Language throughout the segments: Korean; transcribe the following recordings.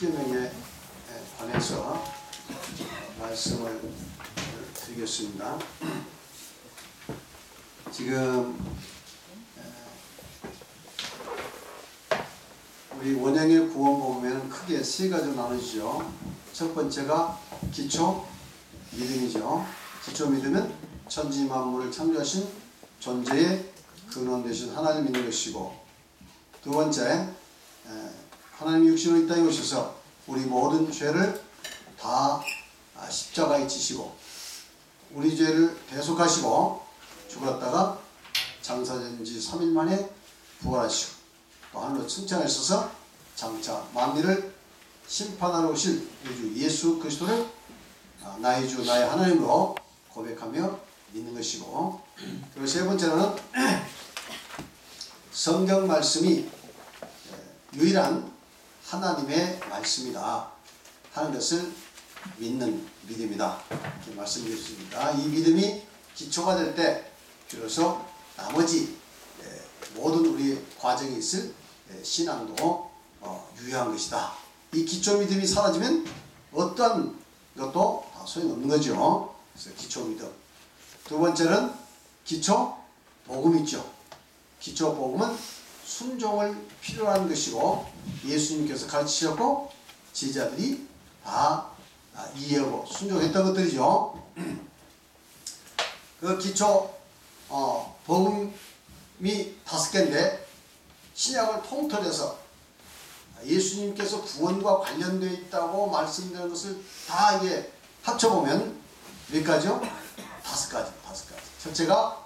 십계명에 관해서 말씀을 드리겠습니다. 지금 우리 원형의 구원복음에는 크게 세 가지로 나누죠. 첫 번째가 기초 믿음이죠. 기초 믿음은 천지 만물을 창조하신 존재의 근원 되신 하나님 믿는 것이고, 두 번째 하나님이 육신으로 이 땅에 오셔서 우리 모든 죄를 다 십자가에 지시고 우리 죄를 대속하시고 죽었다가 장사된 지 3일 만에 부활하시고 또 하늘로 승천하셔서 장차 만민을 심판하러 오실 우리 주 예수 그리스도를 나의 주 나의 하나님으로 고백하며 믿는 것이고, 그리고 세 번째로는 성경 말씀이 유일한 하나님의 말씀이다 하는 것을 믿는 믿음이다 이렇게 말씀드렸습니다. 이 믿음이 기초가 될 때 비로소 나머지 모든 우리 과정이 있을 신앙도 유효한 것이다. 이 기초 믿음이 사라지면 어떠한 것도 다 소용없는 거죠. 그래서 기초 믿음. 두 번째는 기초 복음 있죠. 기초 복음은 순종을 필요로 하는 것이고, 예수님께서 가르치셨고 제자들이 다 이해하고 순종했던 것들이죠. 그 기초 복음이 5개인데 신약을 통틀어서 예수님께서 구원과 관련되어 있다고 말씀드린 것을 다 이게 합쳐보면 몇 가지요? 5가지. 첫째가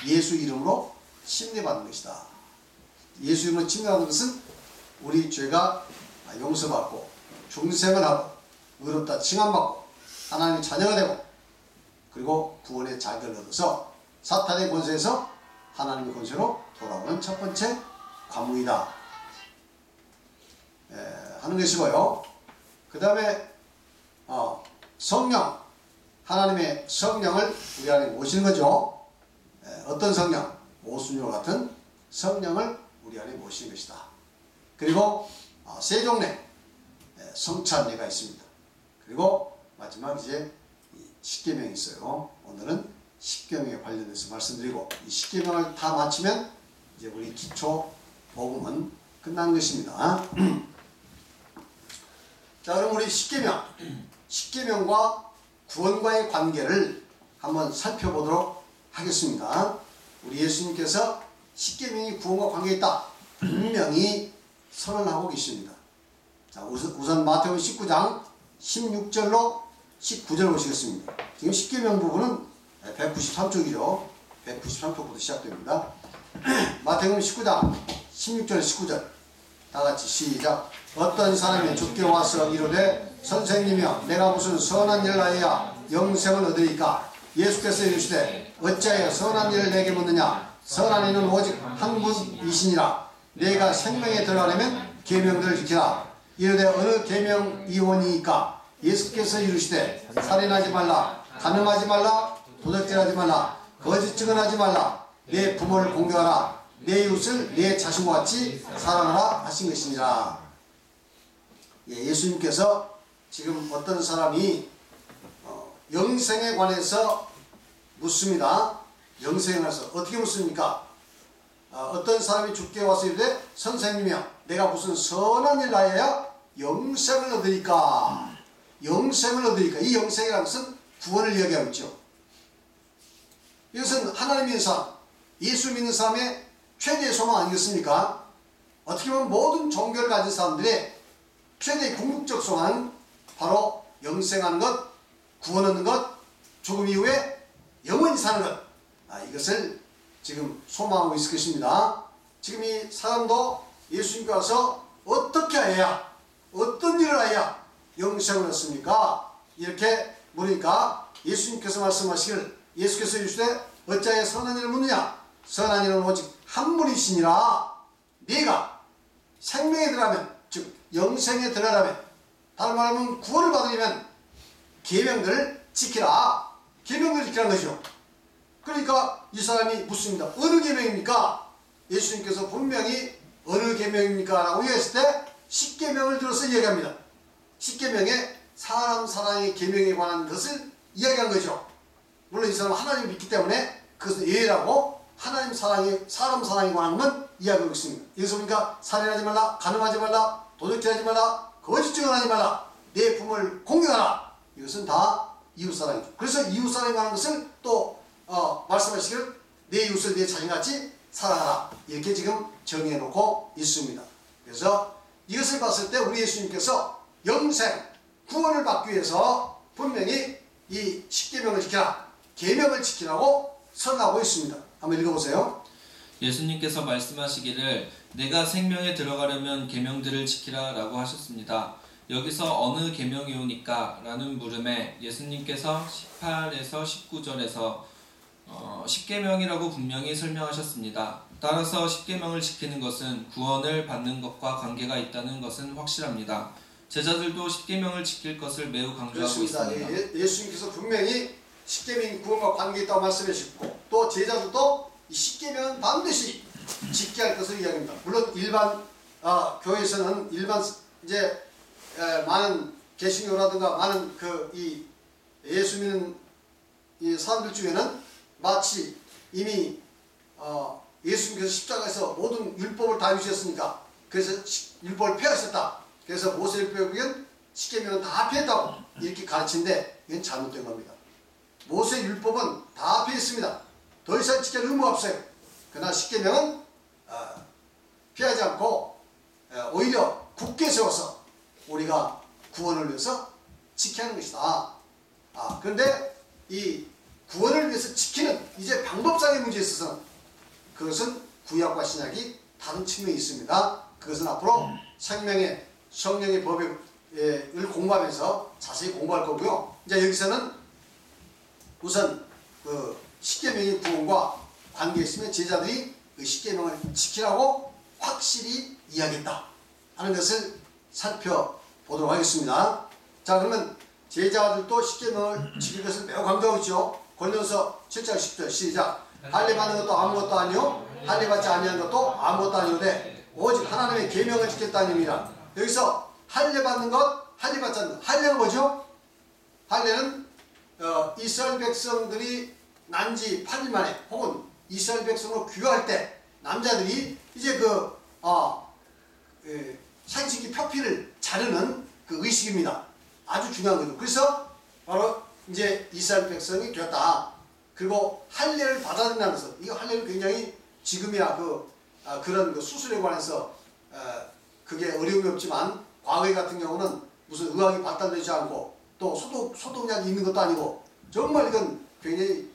예수 이름으로 침례받는 것이다. 예수 이름으로 침례받는 것은 우리 죄가 용서받고 중생을 하고 의롭다 칭함받고 하나님의 자녀가 되고 그리고 구원의 자격을 얻어서 사탄의 권세에서 하나님의 권세로 돌아오는 첫 번째 관문이다 하는 것이고요. 그 다음에 성령, 하나님의 성령을 우리 안에 모시는 거죠. 어떤 성령? 오순절 같은 성령을 우리 안에 모시는 것이다. 그리고 세종례, 성찬례가 있습니다. 그리고 마지막 이제 십계명이 있어요. 오늘은 십계명에 관련해서 말씀드리고, 이 십계명을 다 마치면 이제 우리 기초 복음은 끝난 것입니다. 자, 그럼 우리 십계명과 구원과의 관계를 한번 살펴보도록 하겠습니다. 우리 예수님께서 십계명이 구원과 관계에 있다 분명히 선언하고 계십니다. 자, 우선 마태복음 19장 16절로 19절 보시겠습니다. 지금 십계명 부분은 193쪽이죠. 193쪽부터 시작됩니다. 마태복음 19장 16절 19절 다 같이 시작. 어떤 사람이 주께 와서 이르되 선생님이여 내가 무슨 선한 일을 하여야 영생을 얻으리까? 예수께서 이르시되 어찌하여 선한 일을 내게 묻느냐? 선한 이는 오직 한 분이시니라. 내가 생명에 들어가려면 계명들을 지키라. 이르되 어느 계명이오니이까? 예수께서 이르시되 살인하지 말라, 간음하지 말라, 도적질하지 말라, 거짓 증언하지 말라, 내 부모를 공경하라, 내 이웃을 내 자신과 같이 사랑하라 하신 것이니라. 예수님께서 지금 어떤 사람이 영생에 관해서 묻습니다. 영생에 관해서 어떻게 묻습니까? 어떤 사람이 주께 와서 이르되 선생님이여 내가 무슨 선한 일을 하여야 영생을 얻으리까? 영생을 얻으리까? 이 영생이라는 것은 구원을 이야기하고 있죠. 이것은 하나님 믿는 사람, 예수 믿는 사람의 최대의 소망 아니겠습니까? 어떻게 보면 모든 종교를 가진 사람들의 최대의 궁극적 소망은 바로 영생하는 것, 구원 얻는 것, 죽음 이후에 영원히 사는 것, 이것을 지금 소망하고 있을 것입니다. 지금 이 사람도 예수님께 와서 어떻게 해야, 어떤 일을 해야 영생을 얻습니까? 이렇게 물으니까 예수님께서 말씀하시기를, 예수께서 이르시되 어찌하여 선한 일을 묻느냐? 선한 일은 오직 한 분이시니라. 네가 생명에 들어가면, 즉 영생에 들어가려면, 다른 말하면 구원을 받으려면 계명들을 지키라. 계명들을 지키라는 거죠. 그러니까 이 사람이 묻습니다. 어느 계명입니까? 예수님께서 분명히 어느 계명입니까? 라고 얘기했을 때 십계명을 들어서 이야기합니다. 십계명에 사람 사랑의 계명에 관한 것을 이야기한 거죠. 물론 이 사람은 하나님을 믿기 때문에 그것은 예외라고 하나님 사랑에 사람 사랑에 관한 건 이야기하고 있습니다. 여기서 보니까 살인하지 말라, 간음하지 말라, 도둑질하지 말라, 거짓 증언하지 말라, 내 부모를 공경하라. 이것은 다 이웃사랑이죠. 그래서 이웃사랑에 관한 것을 또 말씀하시기를 내 이웃을 내 자신같이 사랑하라. 이렇게 지금 정의해 놓고 있습니다. 그래서 이것을 봤을 때 우리 예수님께서 영생, 구원을 받기 위해서 분명히 이 십계명을 지키라, 계명을 지키라고 선언하고 있습니다. 한번 읽어보세요. 예수님께서 말씀하시기를 내가 생명에 들어가려면 계명들을 지키라 라고 하셨습니다. 여기서 어느 계명이오니까? 라는 물음에 예수님께서 18에서 19절에서 십계명이라고 분명히 설명하셨습니다. 따라서 십계명을 지키는 것은 구원을 받는 것과 관계가 있다는 것은 확실합니다. 제자들도 십계명을 지킬 것을 매우 강조하고 그렇습니다. 있습니다. 예수님께서 분명히 십계명이 구원과 관계 있다고 말씀하셨고 또 제자들도 이 십계명은 반드시 지켜야 할 것을 이야기합니다. 물론 일반 교회에서는 일반 이제 많은 개신교라든가 많은 이 예수 믿는 이 사람들 중에는 마치 이미 예수님께서 십자가에서 모든 율법을 다 이루셨으니까 그래서 율법을 폐하셨다. 그래서 모세율법은 십계명은 다 폐했다고 이렇게 가르치는데 이건 잘못된 겁니다. 모세율법은 다 폐했습니다. 더 이상 지킬 의무가 없어요. 그러나 십계명은 피하지 않고 오히려 굳게 세워서 우리가 구원을 위해서 지켜야 하는 것이다. 그런데 이 구원을 위해서 지키는 이제 방법상의 문제에 있어서는 그것은 구약과 신약이 다른 측면이 있습니다. 그것은 앞으로 생명의 성령의 법을 공부하면서 자세히 공부할 거고요. 이제 여기서는 우선 그 십계명의 구원과 관계 있으면 제자들이 그 십계명을 지키라고 확실히 이야기했다 하는 것을 살펴보도록 하겠습니다. 자, 그러면 제자들도 십계명을 지킬 것을 매우 강조하고 있죠. 골로새 7장 10절 시작. 할례 받는 것도 아무것도 아니요 할례 받지 아니한 것도 아무것도 아니오되 오직 하나님의 계명을 지켰다니라. 여기서 할례 받는 것, 할례 받지 않는 것. 할례는 뭐죠? 할례는 이스라엘 백성들이 난 지 8일 만에 혹은 이스라엘 백성으로 귀화할 때 남자들이 이제 생식기 표피를 자르는 그 의식입니다. 아주 중요한 거죠. 그래서 바로 이제 이스라엘 백성이 되었다. 그리고 할례를 받아들인다는 것은 이 할례는 굉장히 지금이야 그런 그 수술에 관해서 그게 어려움이 없지만 과거 같은 경우는 무슨 의학이 발달되지 않고 또 소독약이 있는 것도 아니고 정말 이건 굉장히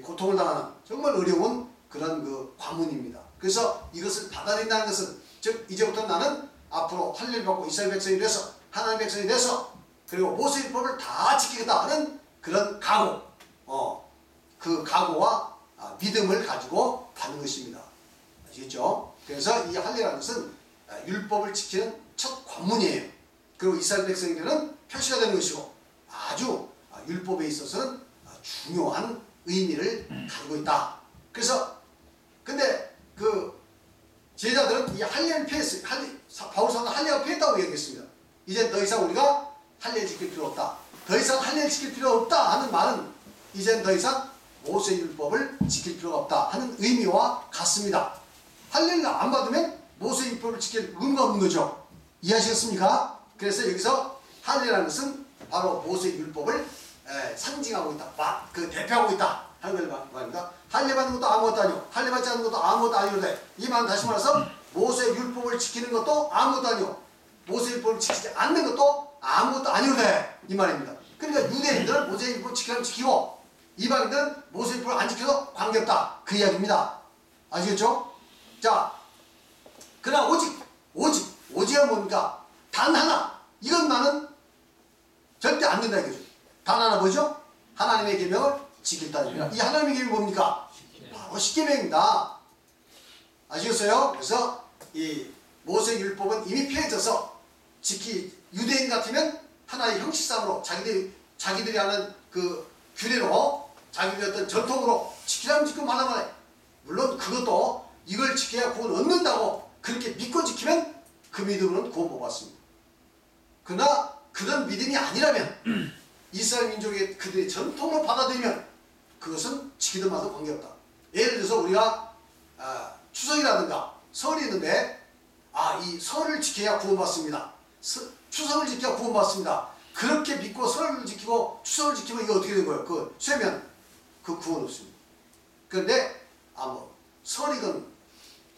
고통을 당하는 정말 어려운 그런 그 관문입니다. 그래서 이것을 받아들인다는 것은 즉 이제부터 나는 앞으로 할례를 받고 이스라엘 백성이 돼서 하나님 백성이 돼서 그리고 모세율법을 다 지키겠다 하는 그런 각오, 그 각오와 믿음을 가지고 가는 것입니다. 아시겠죠? 그래서 이 할례라는 것은 율법을 지키는 첫 관문이에요. 그리고 이스라엘 백성에게는 표시가 되는 것이고 아주 율법에 있어서는 중요한 의미를 가지고 있다. 그래서 근데 그 제자들은 이 할례를 피했어요. 바울 사도는 할례가 피했다고 얘기했습니다. 이제 더 이상 우리가 할례를 지킬 필요 없다. 더 이상 할례를 지킬 필요 없다 하는 말은 이젠 더 이상 모세율법을 지킬 필요가 없다 하는 의미와 같습니다. 할례를 안 받으면 모세율법을 지킬 의무가 없는 거죠. 이해하시겠습니까? 그래서 여기서 할례라는 것은 바로 모세율법을 상징하고 있다. 그 대표하고 있다 하는 걸 말입니다. 할례 받는 것도 아무것도 아니고 할례 받지 않는 것도 아무것도 아니오되 이 말은 다시 말해서 모세율법을 지키는 것도 아무것도 아니고 모세율법을 지키지 않는 것도 아무것도 아니오되 이 말입니다. 그러니까 유대인들은 모세율법을 지키려면 지키고 이방인들은 모세율법을 안 지켜도 관계없다. 그 이야기입니다. 아시겠죠? 자, 그러나 오직은 뭡니까? 단 하나 이것만은 절대 안 된다 이거죠. 단 하나 뭐죠? 하나님의 계명을 지켰다는 이 하나님의 계명이 뭡니까? 바로 십계명입니다. 아시겠어요? 그래서 이 모세율법은 이미 폐해져서 유대인 같으면 하나의 형식상으로 자기들이 하는 그 규례로 자기들의 어떤 전통으로 지키라면 지키고 말하면 해. 물론 그것도 이걸 지켜야 구원 얻는다고 그렇게 믿고 지키면 그 믿음으로는 구원 못 받습니다. 그러나 그런 믿음이 아니라면 이스라엘 민족의 그들의 전통을 받아들이면 그것은 지키든 말든 관계없다. 예를 들어서 우리가 추석이라든가 설이 있는데 이 설을 지켜야 구원받습니다. 추석을 지켜야 구원받습니다. 그렇게 믿고 설을 지키고 추석을 지키면 이게 어떻게 된 거예요? 그 쇠면 그 구원 없습니다. 그런데 설이건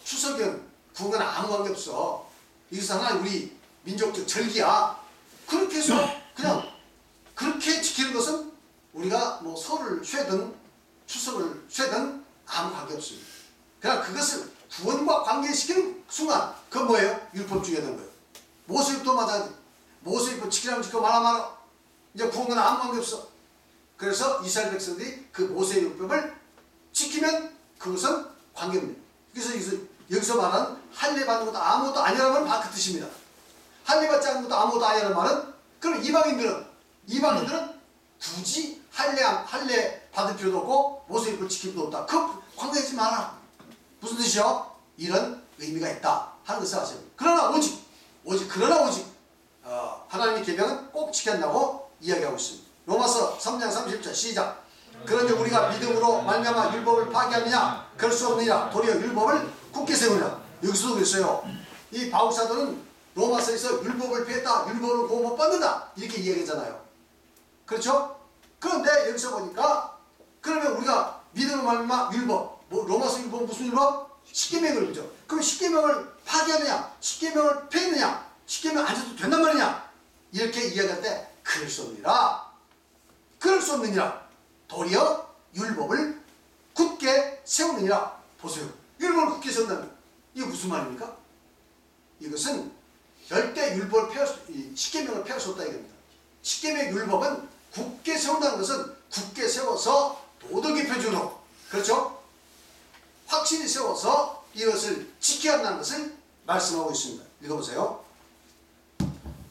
추석이건 구원은 아무 관계 없어. 이것은 하나의 우리 민족적 절기야. 그렇게 해서 그냥 그렇게 지키는 것은 우리가 뭐 설을 쇠든 추석을 쇠든 아무 관계 없습니다. 그러나 그것을 구원과 관계시키는 순간 그건 뭐예요? 율법 중에 된 거예요. 모세율법도 마찬가지. 모세율법 지키라면 지켜 말아 말아. 이제 구원과는 아무 관계 없어. 그래서 이스라엘 백성들이 그 모세율법을 지키면 그것은 관계입니다. 그래서 여기서 말하는 할례 받는 것도 아무것도 아니라는 말은 그 뜻입니다. 할례 받지 않는 것도 아무것도 아니라는 말은 그럼 이방인들은 굳이 할례 받을 필요도 없고 모세율법을 지킬 필요도 없다. 그 관계하지 마라. 무슨 뜻이요? 이런 의미가 있다 하는 것을 아셔야 됩니다. 그러나 오직 하나님의 계명은 꼭 지킨다고 이야기하고 있습니다. 로마서 3장 30절 시작. 그런데 우리가 믿음으로 말미암아 율법을 파기하느냐? 그럴 수 없느니라. 도리어 율법을 굳게 세우느라. 여기서도 그랬어요. 이 바울사도는 로마서에서 율법을 폐했다. 율법을 구원 못 받는다. 이렇게 이야기하잖아요. 그렇죠? 그런데 여기서 보니까 그러면 우리가 믿음으로 말미암아 율법, 로마서 율법 무슨 율법? 십계명을 그죠? 그럼 십계명을 파기하느냐? 십계명을 폐했느냐? 십계명 안 지켜도 된단 말이냐? 이렇게 이야기할 때 그럴 수 없느니라. 그럴 수 없느니라. 도리어 율법을 굳게 세우느니라. 보세요. 율법을 굳게 세운다는 이게 무슨 말입니까? 이것은 절대 율법을 십계명을 폐할 수 없다 이겁니다. 십계명의 율법은 굳게 세운다는 것은 굳게 세워서 도덕의 표준으로, 그렇죠? 확실히 세워서 이것을 지켜야 한다는 것을 말씀하고 있습니다. 읽어보세요.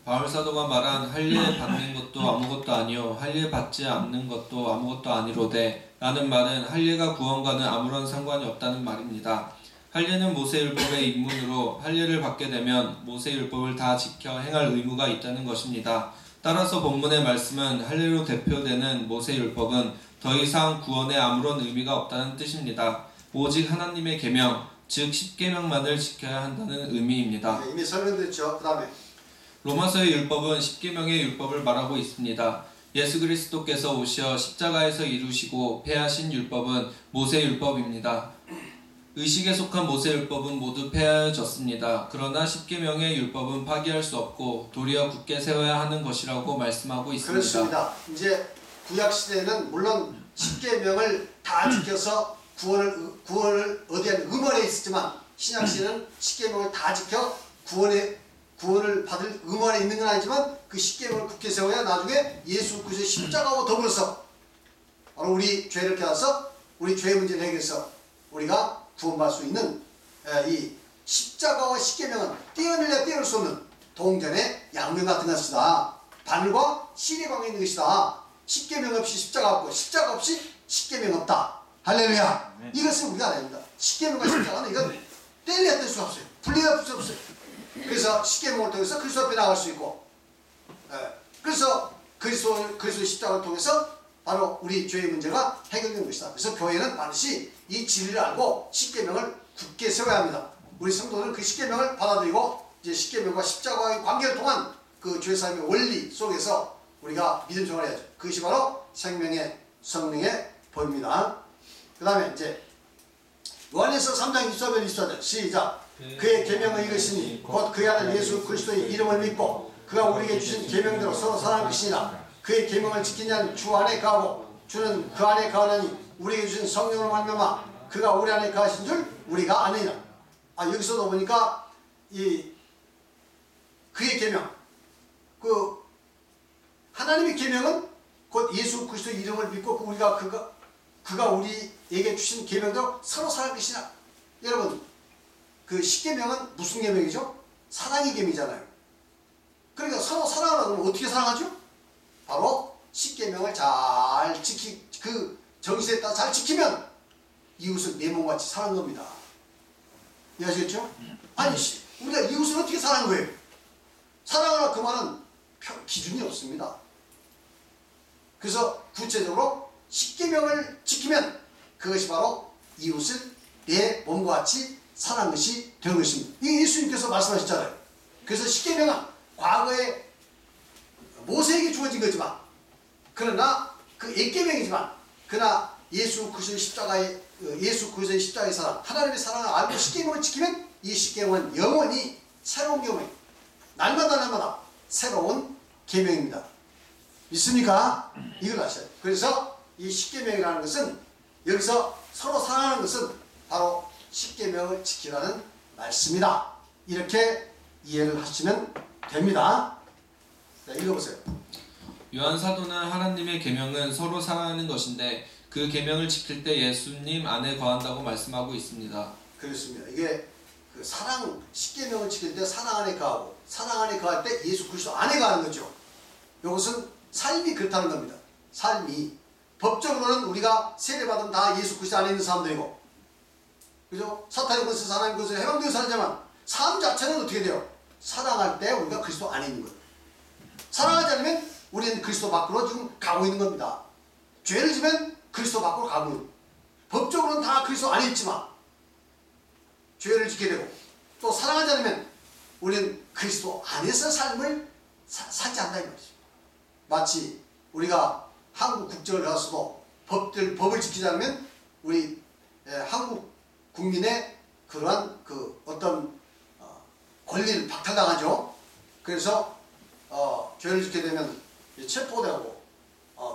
바울사도가 말한 할례 받는 것도 아무것도 아니요 할례 받지 않는 것도 아무것도 아니로되 라는 말은 할례가 구원과는 아무런 상관이 없다는 말입니다. 할례는 모세율법의 입문으로 할례를 받게 되면 모세율법을 다 지켜 행할 의무가 있다는 것입니다. 따라서 본문의 말씀은 할례로 대표되는 모세율법은 더 이상 구원에 아무런 의미가 없다는 뜻입니다. 오직 하나님의 계명, 즉 십계명만을 지켜야 한다는 의미입니다. 네, 이미 설명드렸죠. 그 다음에 로마서의 율법은 십계명의 율법을 말하고 있습니다. 예수 그리스도께서 오셔 십자가에서 이루시고 폐하신 율법은 모세율법입니다. 의식에 속한 모세율법은 모두 폐하여졌습니다. 그러나 십계명의 율법은 파기할 수 없고 도리어 굳게 세워야 하는 것이라고 말씀하고 있습니다. 그렇습니다. 이제 구약 시대에는 물론 십계명을 다 지켜서 구원을 얻어야 하는 의무안에 있었지만 신약 시대는 십계명을 다 지켜 구원을 받을 의무안에 있는 건 아니지만 그 십계명을 굳게 세워야 나중에 예수 그리스도의 십자가와 더불어서 바로 우리 죄를 깨어서 우리 죄의 문제를 해결해서 우리가 구원받을 수 있는 이 십자가와 십계명은 떼어내려 떼어낼 수 없는 동전의 양면 같은 것이다. 바늘과 실의 관계 있는 것이다. 십계명 없이 십자가 없고 십자가 없이 십계명 없다. 할렐루야. 이것을 우리가 알아야 됩니다. 십계명과 십자가는 이건 떼어내야 뗄 수가 없어요. 분리할 수 없어요. 그래서 십계명을 통해서 그리스도 앞에 나갈 수 있고, 그래서 그리스도의 십자가를 통해서 바로 우리 죄의 문제가 해결된 것이다. 그래서 교회는 반드시 이 진리를 알고 십계명을 굳게 세워야 합니다. 우리 성도는 그 십계명을 받아들이고 이제 십계명과 십자가의 관계를 통한 그 죄 사함의 원리 속에서 우리가 믿음 생활을 해야죠. 그것이 바로 생명의 성령의 법입니다. 그 다음에 이제 요한일서 3장 24절 24절 시작. 그의 계명은 이것이니 곧 그의 아들 예수 그리스도의 이름을 믿고 그가 우리에게 주신 계명대로 서로 사랑할 것이니라. 그의 계명을 지키냐는 주 안에 거하고 주는 그 안에 거하나니 우리에게 주신 성령으로 말미암아 그가 우리 안에 거하신 줄 우리가 아느니라. 여기서도 보니까 이 그의 계명, 그 하나님의 계명은 곧 예수 그리스도의 이름을 믿고 그가 우리에게 주신 계명대로 서로 사랑할 것이니라. 여러분, 그 십계명은 무슨 계명이죠? 사랑의 계명이잖아요. 그러니까 서로 사랑하라고 하면 어떻게 사랑하죠? 바로 십계명을 잘 그 정신에 따라 잘 지키면 이웃을 내 몸같이 사는 겁니다. 이해하시겠죠? 아니 우리가 이웃을 어떻게 사랑하는 거예요? 사랑하라 그 말은 기준이 없습니다. 그래서 구체적으로 십계명을 지키면 그것이 바로 이웃을 내 몸과 같이 사랑하는 것이 되는 것입니다. 이 예수님께서 말씀하셨잖아요. 그래서 십계명은 과거에 모세에게 주어진 거지만, 그러나 그 옛계명이지만, 그러나 예수 그리스도의 십자가의 사랑, 하나님의 사랑을 알고 십계명을 지키면 이 십계명은 영원히 새로운 계명, 날마다 새로운 계명입니다. 믿습니까? 이걸 아셔야 돼요. 그래서 이 십계명이라는 것은, 여기서 서로 사랑하는 것은 바로 십계명을 지키라는 말씀이다. 이렇게 이해를 하시면 됩니다. 자, 읽어보세요. 요한 사도는 하나님의 계명은 서로 사랑하는 것인데 그 계명을 지킬 때 예수님 안에 거한다고 말씀하고 있습니다. 그렇습니다. 이게 그 사랑, 십계명을 지킬 때 사랑 안에 거하고, 사랑 안에 거할 때 예수 그리스도 안에 거하는 거죠. 이것은 삶이 그렇다는 겁니다. 삶이 법적으로는 우리가 세례받으면 다 예수 그리스도 안에 있는 사람들이고, 그죠? 사탄의 것을 하나님 것을 해방되어 살지만 삶 자체는 어떻게 돼요? 사랑할 때 우리가 그리스도 안에 있는 거예요. 사랑하지 않으면 우리는 그리스도 밖으로 지금 가고 있는 겁니다. 죄를 지면 그리스도 밖으로 가고 있는 거예요. 법적으로는 다 그리스도 안에 있지만 죄를 짓게 되고, 또 사랑하지 않으면 우리는 그리스도 안에서 삶을 살지 않는다 이 말이죠. 마치 우리가 한국 국적을 가서도 법을 지키지 않으면 우리 한국 국민의 그러한 그 어떤 권리를 박탈당하죠. 그래서 죄를 짓게 되면 체포되고,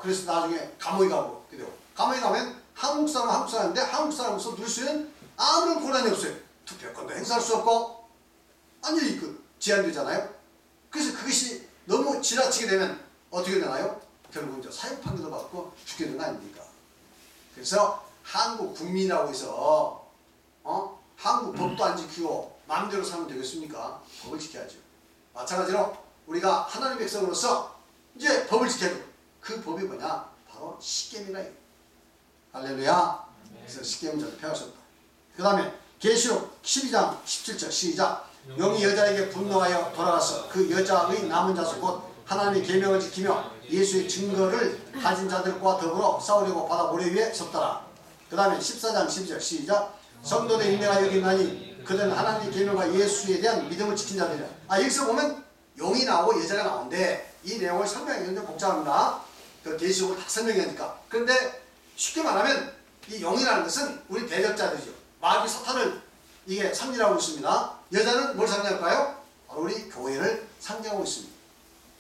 그래서 나중에 감옥에 가고 그렇게 되고, 감옥에 가면 한국 사람인데 한국 사람으로서 누릴 수 있는 아무런 권한이 없어요. 투표권도 행사할 수 없고 완전히 제한되잖아요. 그래서 그것이 너무 지나치게 되면 어떻게 되나요? 결국 이제 사형 판결도 받고 죽게 되는 거 아닙니까? 그래서 한국 국민이라고 해서 한국 법도 안 지키고 마음대로 살면 되겠습니까? 법을 지켜야죠. 마찬가지로 우리가 하나님의 백성으로서 이제 법을 지켜야 돼요. 그 법이 뭐냐? 바로 십계명이라. 할렐루야. 그래서 십계명 잘 배우셨다. 그 다음에 계시록 12장 17절 시작. 영이 여자에게 분노하여 돌아가서 그 여자의 남은 자손 곧 하나님의 계명을 지키며 예수의 증거를 가진 자들과 더불어 싸우려고 바다 모래 위에 섰더라. 그 다음에 14장 12절 시작. 성도들 인내가 여기 있나니 그들은 하나님의 계명과 예수에 대한 믿음을 지킨 자들이라. 여기서 보면 용이 나오고 여자가 나오는데 이 내용을 설명하기는 좀 복잡합니다. 그 계시록을 다 설명하니까. 그런데 쉽게 말하면 이 용이라는 것은 우리 대적자들이죠. 마귀 사탄을 이게 상징하고 있습니다. 여자는 뭘 상징할까요? 바로 우리 교회를 상징하고 있습니다.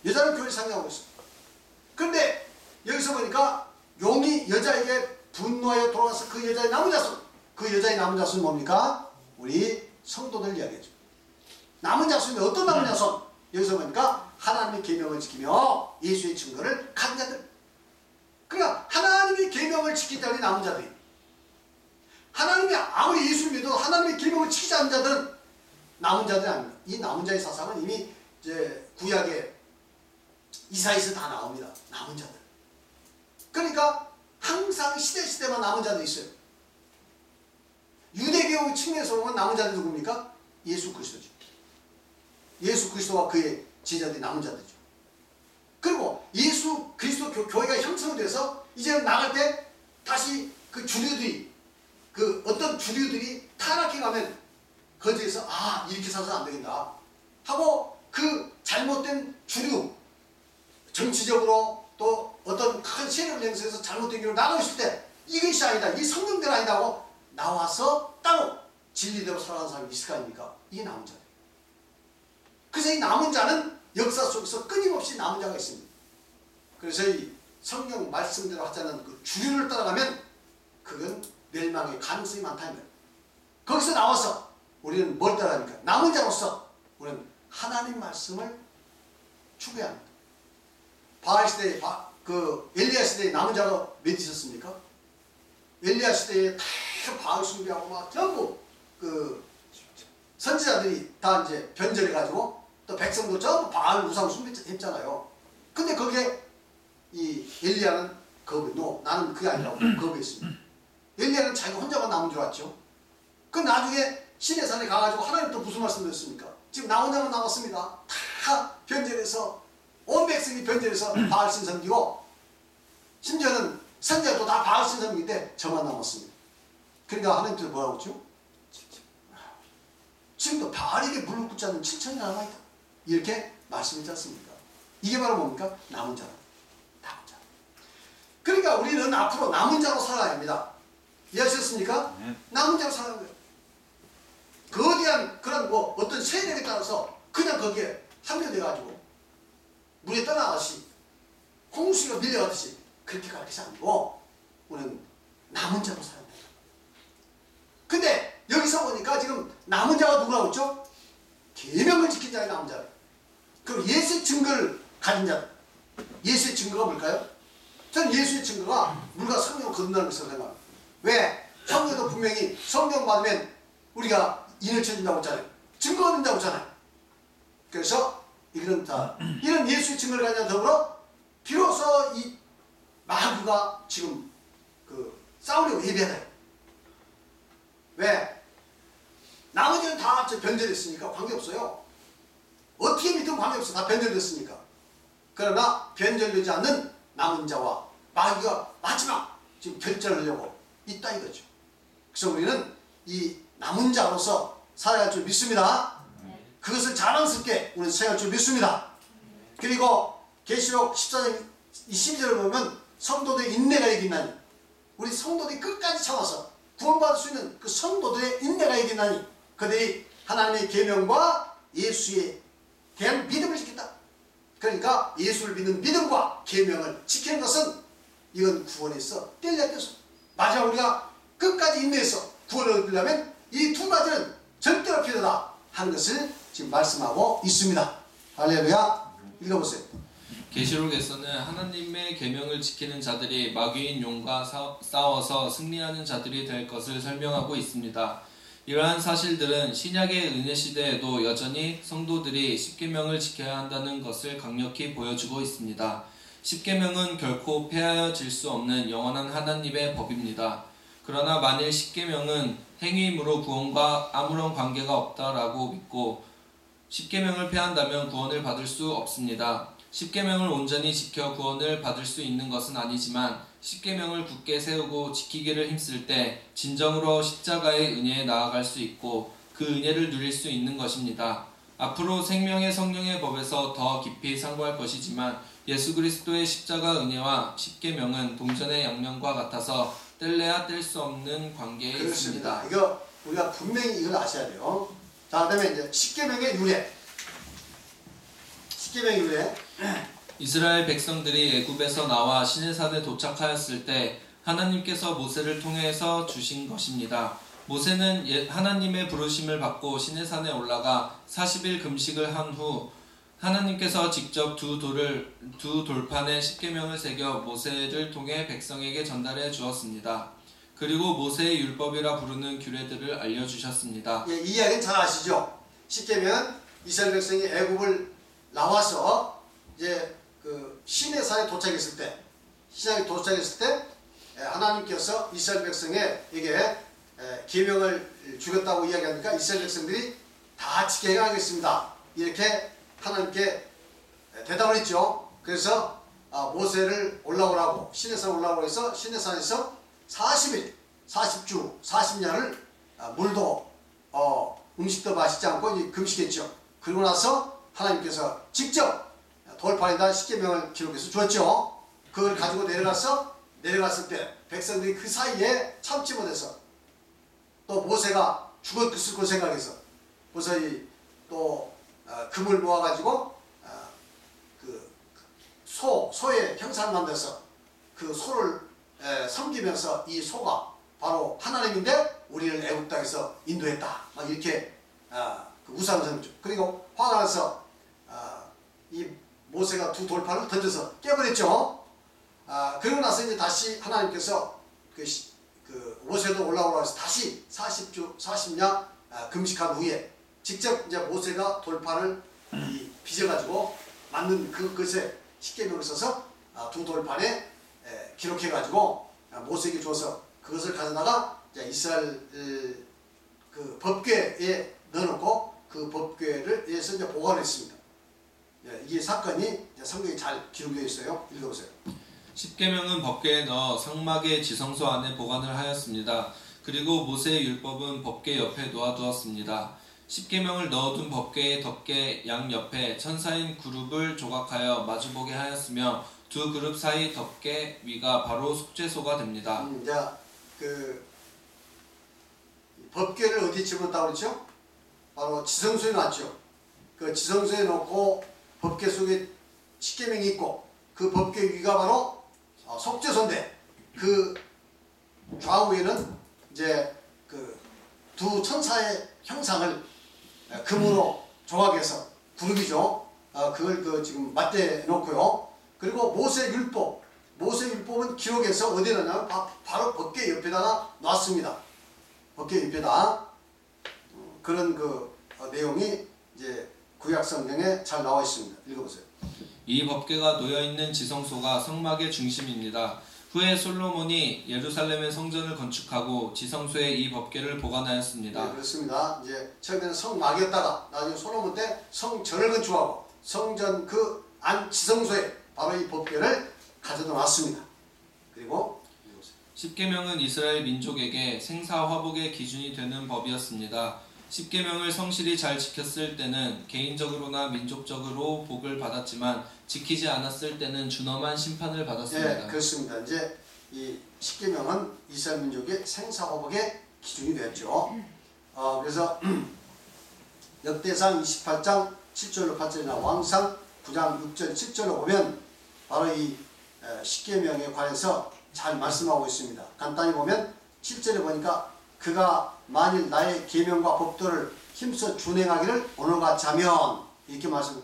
여자는 교회를 상징하고 있습니다. 그런데 여기서 보니까 용이 여자에게 분노하여 돌아가서 그 여자의 남은 자손, 그 여자의 남은 자손은 뭡니까? 우리 성도들 이야기죠. 남은 자손이 어떤 남은 자손? 여기서 보니까 하나님의 계명을 지키며 예수의 증거를 가진 자들. 그러니까 하나님의 계명을 지킨 자들이 남은 자들이, 하나님이 아무리 예수를 믿어도 하나님의 계명을 지키지 않는 자들은 남은 자들이 아닙니다. 이 남은 자의 사상은 이미 이제 구약의 이사야에서 다 나옵니다. 남은 자들. 그러니까 항상 시대만 남은 자들이 있어요. 유대교 측면에서 보면 남은 자들이 누굽니까? 예수 그리스도죠. 예수 그리스도와 그의 제자들이 남은 자들이죠. 그리고 예수 그리스도 교회가 형성돼서 이제는 나갈 때 다시 그 주류들이, 그 어떤 주류들이 타락해 가면 거기에서 이렇게 살아서 안 되겠다 하고 그 잘못된 주류, 정치적으로 또 어떤 큰 세력을 행사해서 잘못된 길로 나가고 있을 때 이것이 아니다, 이 성경대로 아니다 하고 나와서 따로 진리대로 살아가는 사람이 있을 거 아닙니까? 이게 남은 자들. 그래서 이 남은 자는 역사 속에서 끊임없이 남은 자가 있습니다. 그래서 이 성경 말씀대로 하지 않는 그 주류를 따라가면 그건 멸망의 가능성이 많다는 거예요. 거기서 나와서 우리는 뭘 따라합니까? 남은 자로서 우리는 하나님 말씀을 추구해야 합니다. 바알 시대에 엘리야 시대에 남은 자가 몇 있었습니까? 엘리야 시대에 다 바알 숭배하고 막 전부 그 선지자들이 다 이제 변절해가지고 또 백성도 전부 바알 우상 숭배했잖아요. 근데 거기에 이 엘리야는 나는 그게 아니라고 거부했습니다. 엘리야는 자기 혼자만 남은 줄 알았죠. 그 나중에 시내산에 가가지고 하나님 또 무슨 말씀드렸습니까? 지금 나 혼자만 남았습니다. 다 변절해서 온 백성이 변절해서 바알신 섬기고 심지어는 선지자도 다 바알신 섬기는데 저만 남았습니다. 그러니까 하나님께서 뭐라고 했죠? 지금도 바알에게 물을 붓지 않는 7천이 남아있다. 이렇게 말씀했지 않습니까? 이게 바로 뭡니까? 남은 자다. 남은 자. 그러니까 우리는 앞으로 남은 자로 살아야 합니다. 이해하셨습니까? 남은 자로 살아야 돼요. 거대한 그런 뭐 어떤 세력에 따라서 그냥 거기에 함유돼가지고 물에 떠나가듯이 홍수가 밀려가듯이 그렇게 가르치지 않고 우리는 남은 자로 살아야 돼요. 근데 여기서 보니까 지금 남은 자가 누구라고 했죠? 계명을 지킨 자의 남은 자. 그럼 예수의 증거를 가진 자. 예수의 증거가 뭘까요? 저는 예수의 증거가 물과 성령을 거둔다는 것을 생각합니다. 왜? 성경도 분명히 성령 받으면 우리가 인을 쳐준다고 했잖아요. 증거 얻는다고 했잖아요. 그래서 이런 예수의 증거를 가진 자 더불어 비로소 이 마귀가 지금 싸우려고 예배하다. 왜? 나머지는 다 변절했으니까 관계없어요. 어떻게 믿든 관계없어. 다 변절됐으니까. 그러나 변절되지 않는 남은 자와 마귀가 마지막 지금 결전하려고 있다 이거죠. 그래서 우리는 이 남은 자로서 살아갈 줄 믿습니다. 그것을 자랑스럽게 우리는 생각할 줄 믿습니다. 그리고 계시록 14장 22절을 보면 성도들의 인내가 이기나니 우리 성도들이 끝까지 참아서 구원받을 수 있는 그 성도들의 인내가 이기나니 그들이 하나님의 계명과 예수에 대한 믿음을 지킨다. 그러니까 예수를 믿는 믿음과 계명을 지키는 것은 이건 구원에서 뗄래야 떼서 마지막 우리가 끝까지 인내해서 구원을 얻으려면 이 두 가지는 절대로 필요하다 하는 것을 지금 말씀하고 있습니다. 할렐루야. 읽어보세요. 계시록에서는 하나님의 계명을 지키는 자들이 마귀인 용과 싸워서 승리하는 자들이 될 것을 설명하고 있습니다. 이러한 사실들은 신약의 은혜 시대에도 여전히 성도들이 십계명을 지켜야 한다는 것을 강력히 보여주고 있습니다. 십계명은 결코 폐하여질 수 없는 영원한 하나님의 법입니다. 그러나 만일 십계명은 행위임으로 구원과 아무런 관계가 없다라고 믿고 십계명을 폐한다면 구원을 받을 수 없습니다. 십계명을 온전히 지켜 구원을 받을 수 있는 것은 아니지만 십계명을 굳게 세우고 지키기를 힘쓸 때 진정으로 십자가의 은혜에 나아갈 수 있고 그 은혜를 누릴 수 있는 것입니다. 앞으로 생명의 성령의 법에서 더 깊이 상고할 것이지만 예수 그리스도의 십자가 은혜와 십계명은 동전의 양면과 같아서 뗄래야 뗄 수 없는 관계에 그렇습니다. 있습니다. 이거 우리가 분명히 이걸 아셔야 돼요. 자, 그다음에 이제 십계명의 유래. 십계명의 유래. 이스라엘 백성들이 애굽에서 나와 시내산에 도착하였을 때 하나님께서 모세를 통해서 주신 것입니다. 모세는 하나님의 부르심을 받고 시내산에 올라가 40일 금식을 한 후 하나님께서 직접 두 돌판에 십계명을 새겨 모세를 통해 백성에게 전달해 주었습니다. 그리고 모세의 율법이라 부르는 규례들을 알려주셨습니다. 예, 이 이야기는 잘 아시죠? 십계명 이스라엘 백성이 애굽을 나와서 이제 그 시내산에 도착했을 때 하나님께서 이스라엘 백성에게 계명을 주겠다고 이야기하니까 이스라엘 백성들이 다 지켜야 하겠습니다. 이렇게 하나님께 대답을 했죠. 그래서 모세를 올라오라고 시내산 올라오라고 해서 시내산에서 40일 40주 40년을 물도 음식도 마시지 않고 이제 금식했죠. 그리고 나서 하나님께서 직접 돌판에다 십계명을 기록해서 주었죠. 그걸 가지고 내려갔을 때 백성들이 그 사이에 참지 못해서 또 모세가 죽었을 걸 생각해서 모세이 또 금을 모아가지고 그 소의 형상을 만들어서 그 소를 섬기면서 이 소가 바로 하나님인데 우리를 애굽 땅에서 인도했다. 막 이렇게 그 우상을 섬겼죠. 그리고 화가 나서 이 모세가 두 돌판을 던져서 깨버렸죠. 그리고 나서 이제 다시 하나님께서 그 모세도 올라오라고 해서 다시 40주 40년 금식한 후에 직접 이제 모세가 돌판을 빚어가지고 만든 그것에 십계명을 써서 두 돌판에 기록해가지고 모세에게 줘서 그것을 가져다가 이제 이스라엘 그 법궤에 넣어놓고 그 법궤를에서 이제 보관했습니다. 예, 이게 사건이 이제 성경에 잘 기록되어 있어요. 읽어보세요. 십계명은 법궤에 넣어 성막의 지성소 안에 보관을 하였습니다. 그리고 모세의 율법은 법궤 옆에 놓아두었습니다. 십계명을 넣어둔 법궤의 덮개 양 옆에 천사인 그룹을 조각하여 마주보게 하였으며 두 그룹 사이 덮개 위가 바로 속죄소가 됩니다. 자, 그 법궤를 어디 집어넣었다고 그랬죠? 바로 지성소에 놨죠. 그 지성소에 놓고 법궤 속에 십계명이 있고 그 법궤 위가 바로 속죄소인데 그 좌우에는 이제 그 두 천사의 형상을 금으로 조각해서 그룹이죠. 그걸 그 지금 맞대 놓고요. 그리고 모세 율법은 기록해서 어디에 넣냐면 바로 법궤 옆에다가 놨습니다. 법궤 옆에다 그런 그 내용이 이제 구약 성경에 잘 나와 있습니다. 읽어보세요. 이 법궤가 놓여있는 지성소가 성막의 중심입니다. 후에 솔로몬이 예루살렘의 성전을 건축하고 지성소에 이 법궤를 보관하였습니다. 네, 그렇습니다. 이제 처음에는 성막이었다가 나중에 솔로몬 때 성전을 건축하고 성전 그 안 지성소에 바로 이 법궤를 가져다 놨습니다. 그리고 십계명은 이스라엘 민족에게 생사화복의 기준이 되는 법이었습니다. 십계명을 성실히 잘 지켰을 때는 개인적으로나 민족적으로 복을 받았지만 지키지 않았을 때는 준엄한 심판을 받았습니다. 네, 그렇습니다. 이제 이 십계명은 이스라엘 민족의 생사화복의 기준이 됐죠. 그래서 역대상 28장 7절로 8절이나 왕상 9장 6절 7절로 보면 바로 이 십계명에 관해서 잘 말씀하고 있습니다. 간단히 보면 7절에 보니까 그가 만일 나의 계명과 법도를 힘써 준행하기를 오늘같이 하면 이렇게 말씀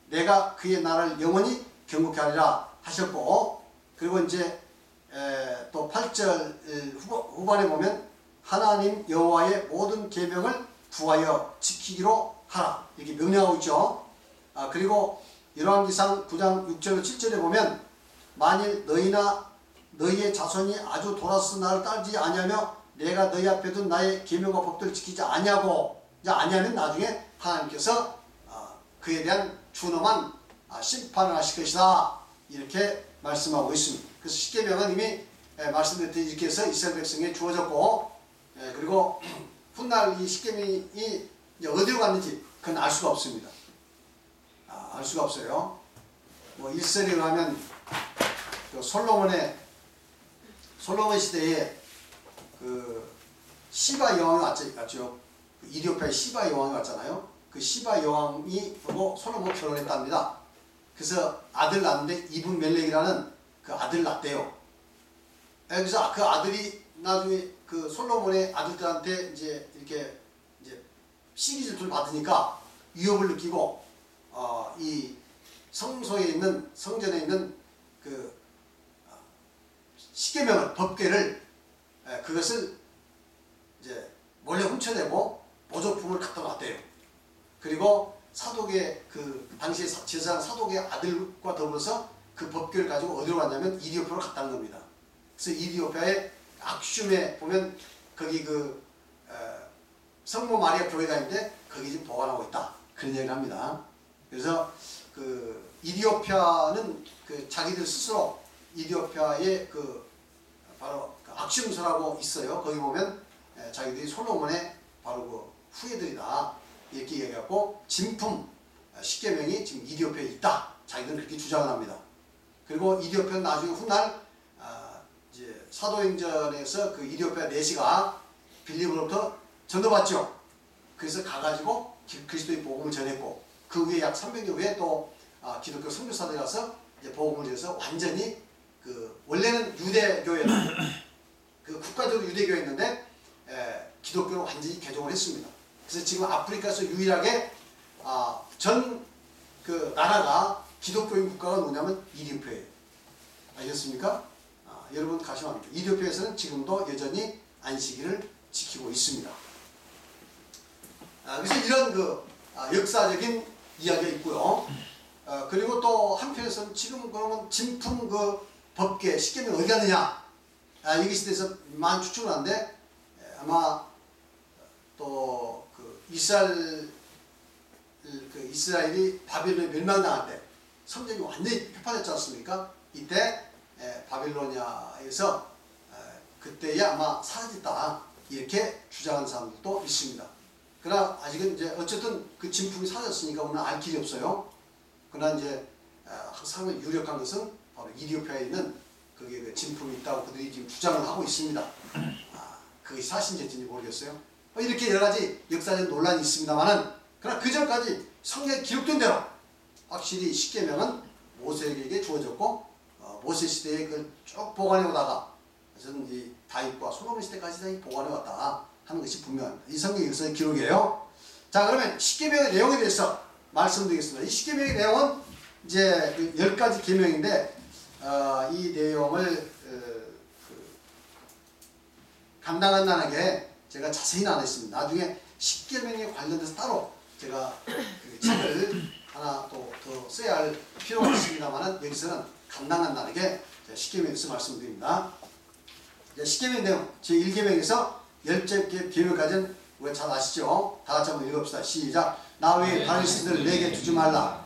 내가 그의 나라를 영원히 경고케 하리라 하셨고 그리고 이제 또 8절 후반에 보면 하나님 여호와의 모든 계명을 구하여 지키기로 하라 이렇게 명령하고 있죠. 그리고 열왕기상 9장 6절로 7절에 보면 만일 너희나 너희의 자손이 아주 돌아서 나를 따르지 아니하며 내가 너희 앞에 둔 나의 계명과 법도를 지키지 아니하면 나중에 하나님께서 그에 대한 준엄한 심판을 하실 것이다 이렇게 말씀하고 있습니다. 그래서 십계명은 이미 말씀드렸듯이 이렇게 해서 이스라엘 백성에 주어졌고 그리고 훗날 이 십계명이 어디로 갔는지 그건 알 수가 없습니다. 알 수가 없어요. 뭐 일설에 의하면 그 솔로몬 시대에 그 시바 여왕이 왔죠. 그 이디오피아의 시바 여왕이 왔잖아요. 그 시바 여왕이 보고 솔로몬 결혼했답니다. 그래서 아들 낳는데 이분 멜렉이라는 그 아들 낳대요. 그래서 그 아들이 나중에 그 솔로몬의 아들들한테 이제 이렇게 이제 시기 질투를 받으니까 위협을 느끼고 이 성전에 있는 그 십계명을 법궤를 그것을 이제 몰래 훔쳐내고 보조품을 갖다 놨대요. 그리고 사독의 그 당시에 제사장 사독의 아들과 더불어서 그 법궤를 가지고 어디로 갔냐면 이디오피아로 갔다 온 겁니다. 그래서 이디오피아의 악슈에 보면 거기 그 성모 마리아 교회가 있는데 거기 지금 보관하고 있다 그런 얘기를 합니다. 그래서 그 이디오피아는 그 자기들 스스로 이디오피아의 그 바로 그 악심서라고 있어요. 거기 보면 자기들이 솔로몬의 바로 그 후예들이다 이렇게 얘기하고 진품 십계명이 지금 이디오피아에 있다. 자기들은 그렇게 주장을 합니다. 그리고 이디오피아는 나중에 훗날 이제 사도행전에서 그 이디오피아 내시가 빌립으로부터 전도받죠. 그래서 가가지고 그리스도의 복음을 전했고 그 후에 약 300년 후에 또 기독교 선교사들이 가서 이제 복음을 전해서 완전히 그 원래는 유대교회는 그 국가적으로 유대교회였는데 기독교로 완전히 개종을 했습니다. 그래서 지금 아프리카에서 유일하게 전 그 나라가 기독교인 국가가 뭐냐면 이디오피아예요. 아셨습니까? 여러분 가시면 합니다. 이디오피아에서는 지금도 여전히 안식일을 지키고 있습니다. 그래서 이런 그 역사적인 이야기가 있고요. 그리고 또 한편에서는 지금 그러면 진품 그 법궤 십계명이 어디 갔느냐 이것에 대해서 많은 추측을 하는데 아마 또 그 이스라엘이 바빌론에 멸망당할 때 성전이 완전히 폐파됐지 않습니까? 이때 바빌로니아에서 그때에 아마 사라졌다 이렇게 주장하는 사람들도 있습니다. 그러나 아직은 이제 어쨌든 그 진품이 사라졌으니까 오늘 알 길이 없어요. 그러나 이제 상당히 유력한 것은 바로 이디오피아에 있는 거기에 그 진품이 있다고 그들이 지금 주장을 하고 있습니다. 그게 사실인지 모르겠어요. 이렇게 여러 가지 역사적 논란이 있습니다만은 그러나 그 전까지 성경에 기록된 대로 확실히 십계명은 모세에게 주어졌고 모세 시대에 그걸 쭉 보관해 오다가 저는 이 다윗과 솔로몬 시대까지 보관해 왔다 하는 것이 분명합니다. 이 성경 역사의 기록이에요. 자, 그러면 십계명의 내용에 대해서 말씀드리겠습니다. 이 십계명의 내용은 이제 그 10가지 계명인데 이 내용을 간당간단하게 제가 자세히는 안 했습니다. 나중에 십계명에 관련돼서 따로 제가 그 책을 하나 또 더 써야 할 필요가 있습니다만 여기서는 간당간단하게 십계명에 대해서 말씀드립니다. 십계명 내용 제1계명에서 10째 계명까지는 우리가 잘 아시죠? 다 같이 한번 읽읍시다. 시작. 나 외에 다른 신들을 내게 두지 말라.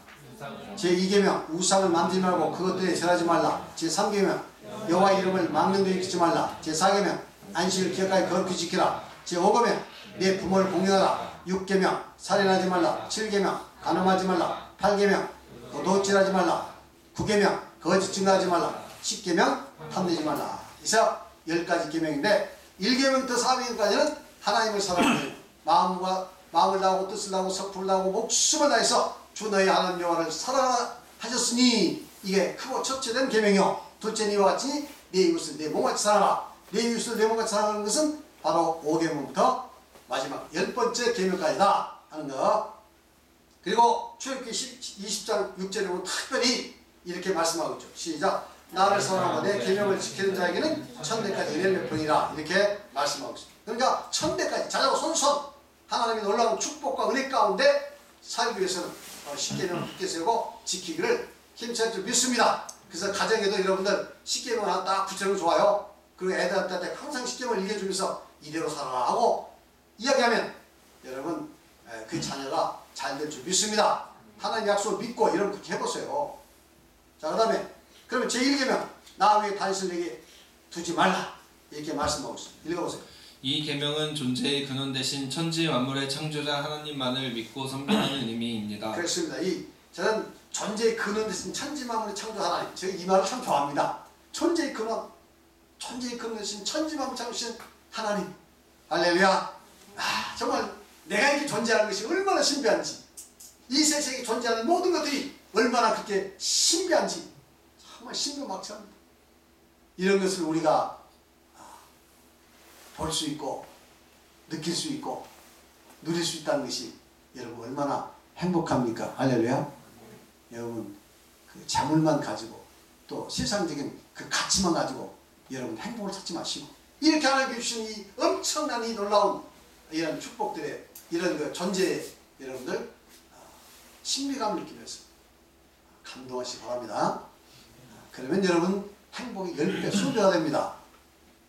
제2계명 우상을 만들지 말고 그것들에 절하지 말라. 제3계명 여호와 이름을 막는 데 익히지 말라. 제4계명 안식을 기억하여 거룩히 지키라. 제5계명 내 부모를 공경하라. 6계명 살인하지 말라. 7계명 간음하지 말라. 8계명 도둑질하지 말라. 9계명 거짓 증거하지 말라. 10계명 탐내지 말라. 그래서 10가지 계명인데 1계명부터 4계명까지는 하나님을 사랑하는 마음을 다하고 뜻을 다하고 성품을 다하고 목숨을 다해서 주 너희 하나님 여호와를 사랑하셨으니 이게 크고 첫째된 계명이요. 둘째는 이와 같이 내 이웃을 내 몸같이 사랑하라. 내 이웃을 내 몸같이 사랑하는 것은 바로 5계명부터 마지막 10번째 계명까지다 하는 것. 그리고 출애굽기 20장 6절에 보면 특별히 이렇게 말씀하고 있죠. 시작. 나를 사랑하고 내 계명을 지키는 자에게는 천대까지 은혜를 베푸리라 이렇게 말씀하고 있습니다. 그러니까 천대까지 자자고 손손 하나님의 놀라운 축복과 은혜 가운데 살기 위해서는 십계명을 굳게 세우고 지키기를 힘차게 좀 믿습니다. 그래서 가정에도 여러분들 십계명 하나 딱 붙여놓으면 좋아요. 그리고 애들한테 항상 십계명을 읽어주면서 이대로 살아라 하고 이야기하면 여러분 그 자녀가 잘 될 줄 믿습니다. 하나님 약속을 믿고 여러분 그렇게 해보세요. 자, 그 다음에 그러면 제1계명 나 외에 다른 신을 내게 두지 말라 이렇게 말씀하고 있습니다. 읽어보세요. 이 계명은 존재의 근원 대신 천지 만물의 창조자 하나님만을 믿고 섬기는 의미입니다. 그렇습니다. 저는 존재의 근원 대신 천지 만물의 창조 하나님, 제가 이 말을 참 좋아합니다. 존재의 근원 대신 천지 만물 창조신 하나님. 할렐루야. 정말 내가 이렇게 존재하는 것이 얼마나 신비한지, 이 세상에 존재하는 모든 것들이 얼마나 그렇게 신비한지 정말 신비막천합니다. 이런 것을 우리가 볼 수 있고 느낄 수 있고 누릴 수 있다는 것이 여러분 얼마나 행복합니까? 할렐루야. 여러분 그 재물만 가지고 또 세상적인 그 가치만 가지고 여러분 행복을 찾지 마시고 이렇게 하나님께 주신 이 엄청난 이 놀라운 이런 축복들의 이런 그 존재에 여러분들 신비감을 느끼면서 감동하시기 바랍니다. 그러면 여러분 행복이 10배, 20배가 됩니다.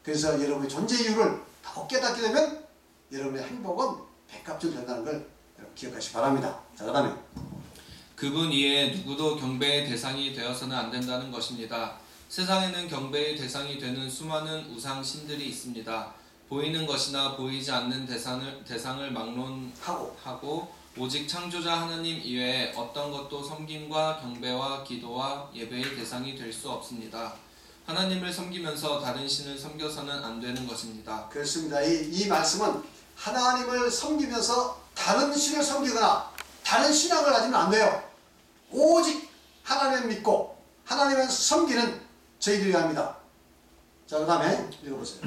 그래서 여러분의 존재 이유를 더 깨닫게 되면 여러분의 행복은 100값을 된다는 걸 여러분 기억하시기 바랍니다. 자, 그 다음에 그분 이외에 누구도 경배의 대상이 되어서는 안 된다는 것입니다. 세상에는 경배의 대상이 되는 수많은 우상 신들이 있습니다. 보이는 것이나 보이지 않는 대상을 막론하고 오직 창조자 하나님 이외에 어떤 것도 섬김과 경배와 기도와 예배의 대상이 될 수 없습니다. 하나님을 섬기면서 다른 신을 섬겨서는 안 되는 것입니다. 그렇습니다. 이 말씀은 하나님을 섬기면서 다른 신을 섬기거나 다른 신앙을 가지면 안 돼요. 오직 하나님을 믿고 하나님을 섬기는 저희들이 합니다. 자, 그 다음에 읽어보세요.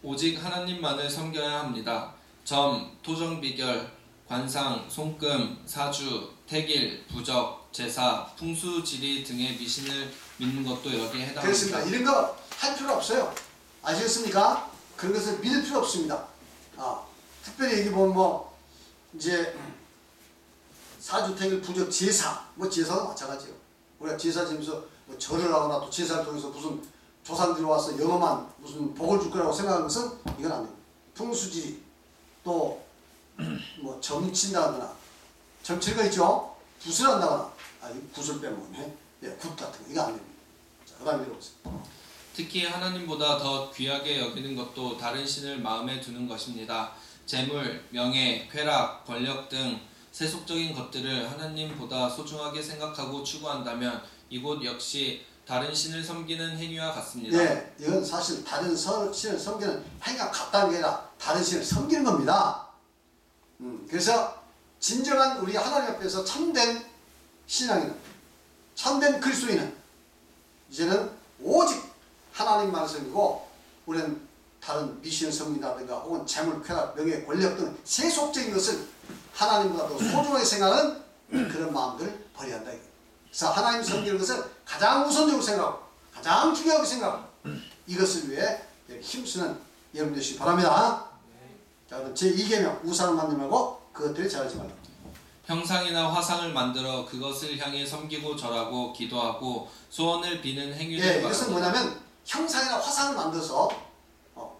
오직 하나님만을 섬겨야 합니다. 점, 토정 비결, 관상, 손금, 사주, 태길, 부적, 제사, 풍수지리 등의 미신을 믿는 것도 여기에 해당합니다. 그렇습니다. 이런 거 할 필요 없어요. 아시겠습니까? 그런 것을 믿을 필요 없습니다. 특별히 여기 보면 이제 사주, 태길, 부적, 제사, 제사도 마찬가지예요. 우리가 제사 지면서 절을 하거나 또 제사를 통해서 무슨 조상들이 와서 영험한 무슨 복을 줄 거라고 생각하는 것은 이건 안 됩니다. 풍수지리 또 뭐 점친다거나 점칠 거 있죠? 붓을 한다거나 붓을 빼먹네. 예, 굿 같은 거 이거 안 됩니다. 자, 그다음에 읽어보세요. 특히 하나님보다 더 귀하게 여기는 것도 다른 신을 마음에 두는 것입니다. 재물, 명예, 쾌락, 권력 등 세속적인 것들을 하나님보다 소중하게 생각하고 추구한다면 이곳 역시 다른 신을 섬기는 행위와 같습니다. 네, 이건 사실 다른 신을 섬기는 행위가 같다는 게 아니라 다른 신을 섬기는 겁니다. 그래서 진정한 우리 하나님 앞에서 참된 신앙인은, 참된 그리스도인은 이제는 오직 하나님만 섬기고 우리는 다른 미신을 섬긴다든가 혹은 재물, 쾌락, 명예, 권력 등 세속적인 것을 하나님보다 더 소중하게 생각하는 그런 마음들을 버려야 한다. 그래서 하나님 섬기는 것을 가장 우선적으로 생각하고 가장 중요하게 생각하고 이것을 위해 힘쓰는 여러분 되시기 바랍니다. 자, 그럼 제2계명 우상을 만들지 말고 그것들을 잘하지 말라. 형상이나 화상을 만들어 그것을 향해 섬기고 절하고 기도하고 소원을 비는 행위를 예, 이것은 뭐냐면 형상이나 화상을 만들어서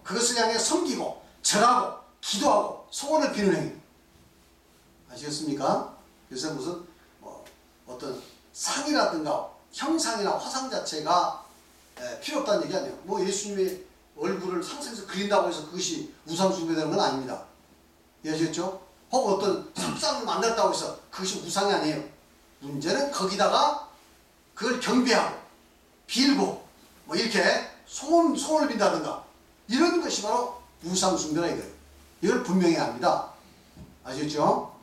그것을 향해 섬기고 절하고 기도하고 소원을 비는 행위. 아시겠습니까? 그래서 무슨 어떤 상이라든가 형상이나 화상 자체가 필요 없다는 얘기 아니에요. 뭐 예수님의 얼굴을 상상해서 그린다고 해서 그것이 우상 숭배되는 건 아닙니다. 이해하셨죠? 혹은 어떤 석상을 만들었다고 해서 그것이 우상이 아니에요. 문제는 거기다가 그걸 경배하고 빌고 뭐 이렇게 소원을 빈다든가 이런 것이 바로 우상 숭배라 이거예요. 이걸 분명히 압니다. 아시겠죠?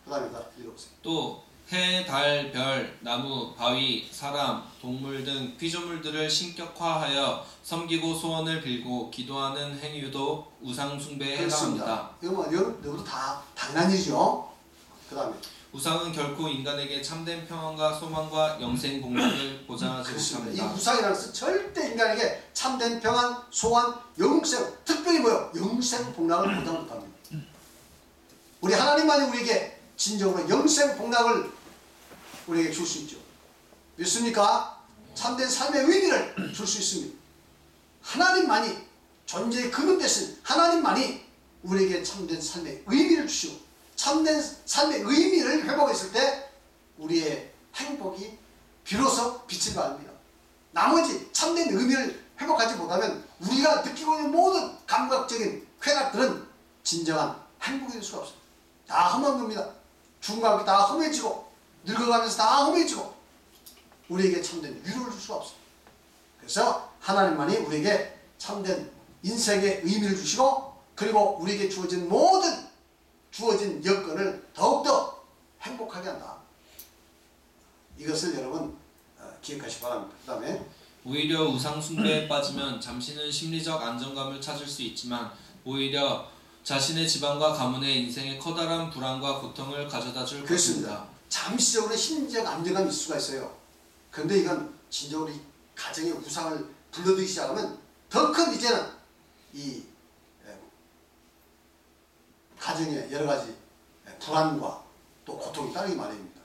그 다음에 읽어보세요. 또 해, 달, 별, 나무, 바위, 사람, 동물 등 피조물들을 신격화하여 섬기고 소원을 빌고 기도하는 행위도 우상 숭배에 해당합니다. 이거 뭐 이것도 다 당연한 일이죠. 그 다음에 우상은 결코 인간에게 참된 평안과 소망과 영생 복락을 보장하지 그렇습니다. 이 못합니다. 우상이라는 것은 절대 인간에게 참된 평안, 소원, 영생, 특별히 뭐요? 영생 복락을 보장 못합니다. 우리 하나님만이 우리에게 진정으로 영생 복락을 우리에게 줄 수 있죠. 믿습니까? 참된 삶의 의미를 줄 수 있습니다. 하나님만이 존재의 근원 되신 하나님만이 우리에게 참된 삶의 의미를 주시고 참된 삶의 의미를 회복했을 때 우리의 행복이 비로소 빛을 발합니다. 나머지 참된 의미를 회복하지 못하면 우리가 느끼고 있는 모든 감각적인 쾌락들은 진정한 행복이 될 수가 없습니다. 다 험한 겁니다. 죽음과 함께 다 험해지고 늙어가면서 다 험해지고 우리에게 참된 위로를 줄 수가 없습니다. 그래서 하나님만이 우리에게 참된 인생의 의미를 주시고 그리고 우리에게 주어진 모든 주어진 여건을 더욱더 행복하게 한다. 이것을 여러분 기억하시기 바랍니다. 그 다음에 오히려 우상 숭배에 빠지면 잠시는 심리적 안정감을 찾을 수 있지만 오히려 자신의 집안과 가문의 인생에 커다란 불안과 고통을 가져다 줄 것입니다. 잠시적으로 심리적 안정감이 있을 수가 있어요. 그런데 이건 진정으로 이 가정의 우상을 불러들이기 시작하면 더 큰 이제는 이 가정에 여러 가지 불안과 또 고통이 따르기 마련입니다.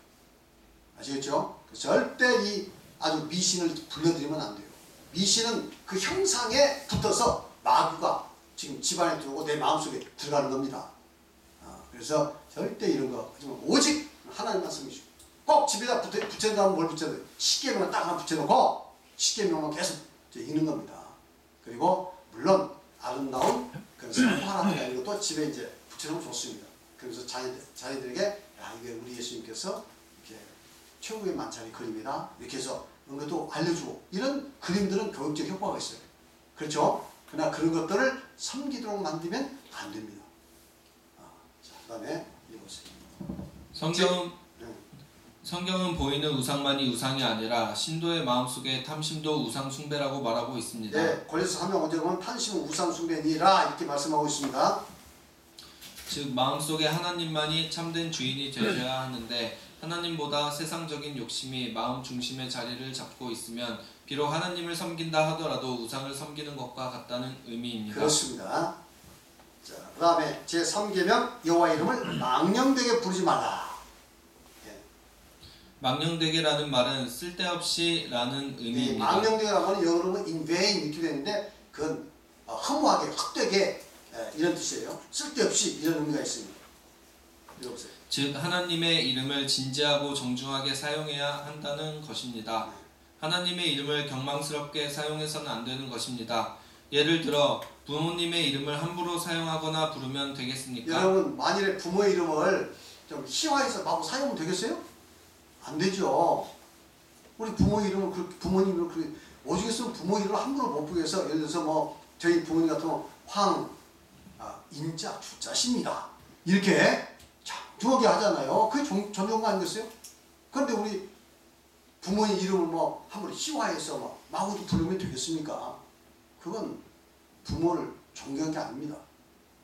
아시겠죠? 절대 이 아주 미신을 불러들이면 안 돼요. 미신은 그 형상에 붙어서 마귀가 지금 집안에 들어오고 내 마음속에 들어가는 겁니다. 그래서 절대 이런 거 오직 하나님만 섬기시고 꼭 집에다 붙여놓으면 뭘 붙여야 돼요? 십계명을 딱 하나 붙여놓고 십계명만 계속 읽는 겁니다. 그리고 물론 아름다운 그런 선화라든가 이런 것도 집에 이제 붙여놓으면 좋습니다. 그래서 자녀들에게 야 이게 우리 예수님께서 이렇게 최고의 만찬의 그림이다 이렇게 해서 그런 것도 알려주고 이런 그림들은 교육적 효과가 있어요. 그렇죠? 그러나 그런 것들을 섬기도록 만들면 안 됩니다. 자, 그 다음에 읽어보세요. 성경은 보이는 우상만이 우상이 아니라 신도의 마음속에 탐심도 우상 숭배라고 말하고 있습니다. 네, 골로새 3장 5절에 보면 탐심은 우상 숭배니라 이렇게 말씀하고 있습니다. 즉 마음속에 하나님만이 참된 주인이 되셔야 하는데 하나님보다 세상적인 욕심이 마음 중심의 자리를 잡고 있으면 비록 하나님을 섬긴다 하더라도 우상을 섬기는 것과 같다는 의미입니다. 그렇습니다. 자, 그 다음에 제3계명 여호와 이름을 망령되게 부르지 말라. 망령되게라는 말은 쓸데없이라는 의미입니다. 망령되게라는 말은 영어로는 in vain 이렇게 되는데 그건 허무하게 헛되게 이런 뜻이에요. 쓸데없이 이런 의미가 있습니다. 읽어보세요. 즉 하나님의 이름을 진지하고 정중하게 사용해야 한다는 것입니다. 하나님의 이름을 경망스럽게 사용해서는 안 되는 것입니다. 예를 들어 부모님의 이름을 함부로 사용하거나 부르면 되겠습니까? 여러분 만일에 부모의 이름을 좀 희화해서 마구 사용하면 되겠어요? 안 되죠. 우리 부모의 이름을 그렇게 부모님 이름을 그렇게 오죽 했으면 부모 이름을 함부로 못 부르게 해서 예를 들어서 뭐 저희 부모님 같으면 인자 주자십니다 이렇게 정중하게 하잖아요. 그게 존중가 아니겠어요? 그런데 우리 부모의 이름을 뭐 함부로 희화해서 뭐 마구도 부르면 되겠습니까? 그건 부모를 존경한 게 아닙니다.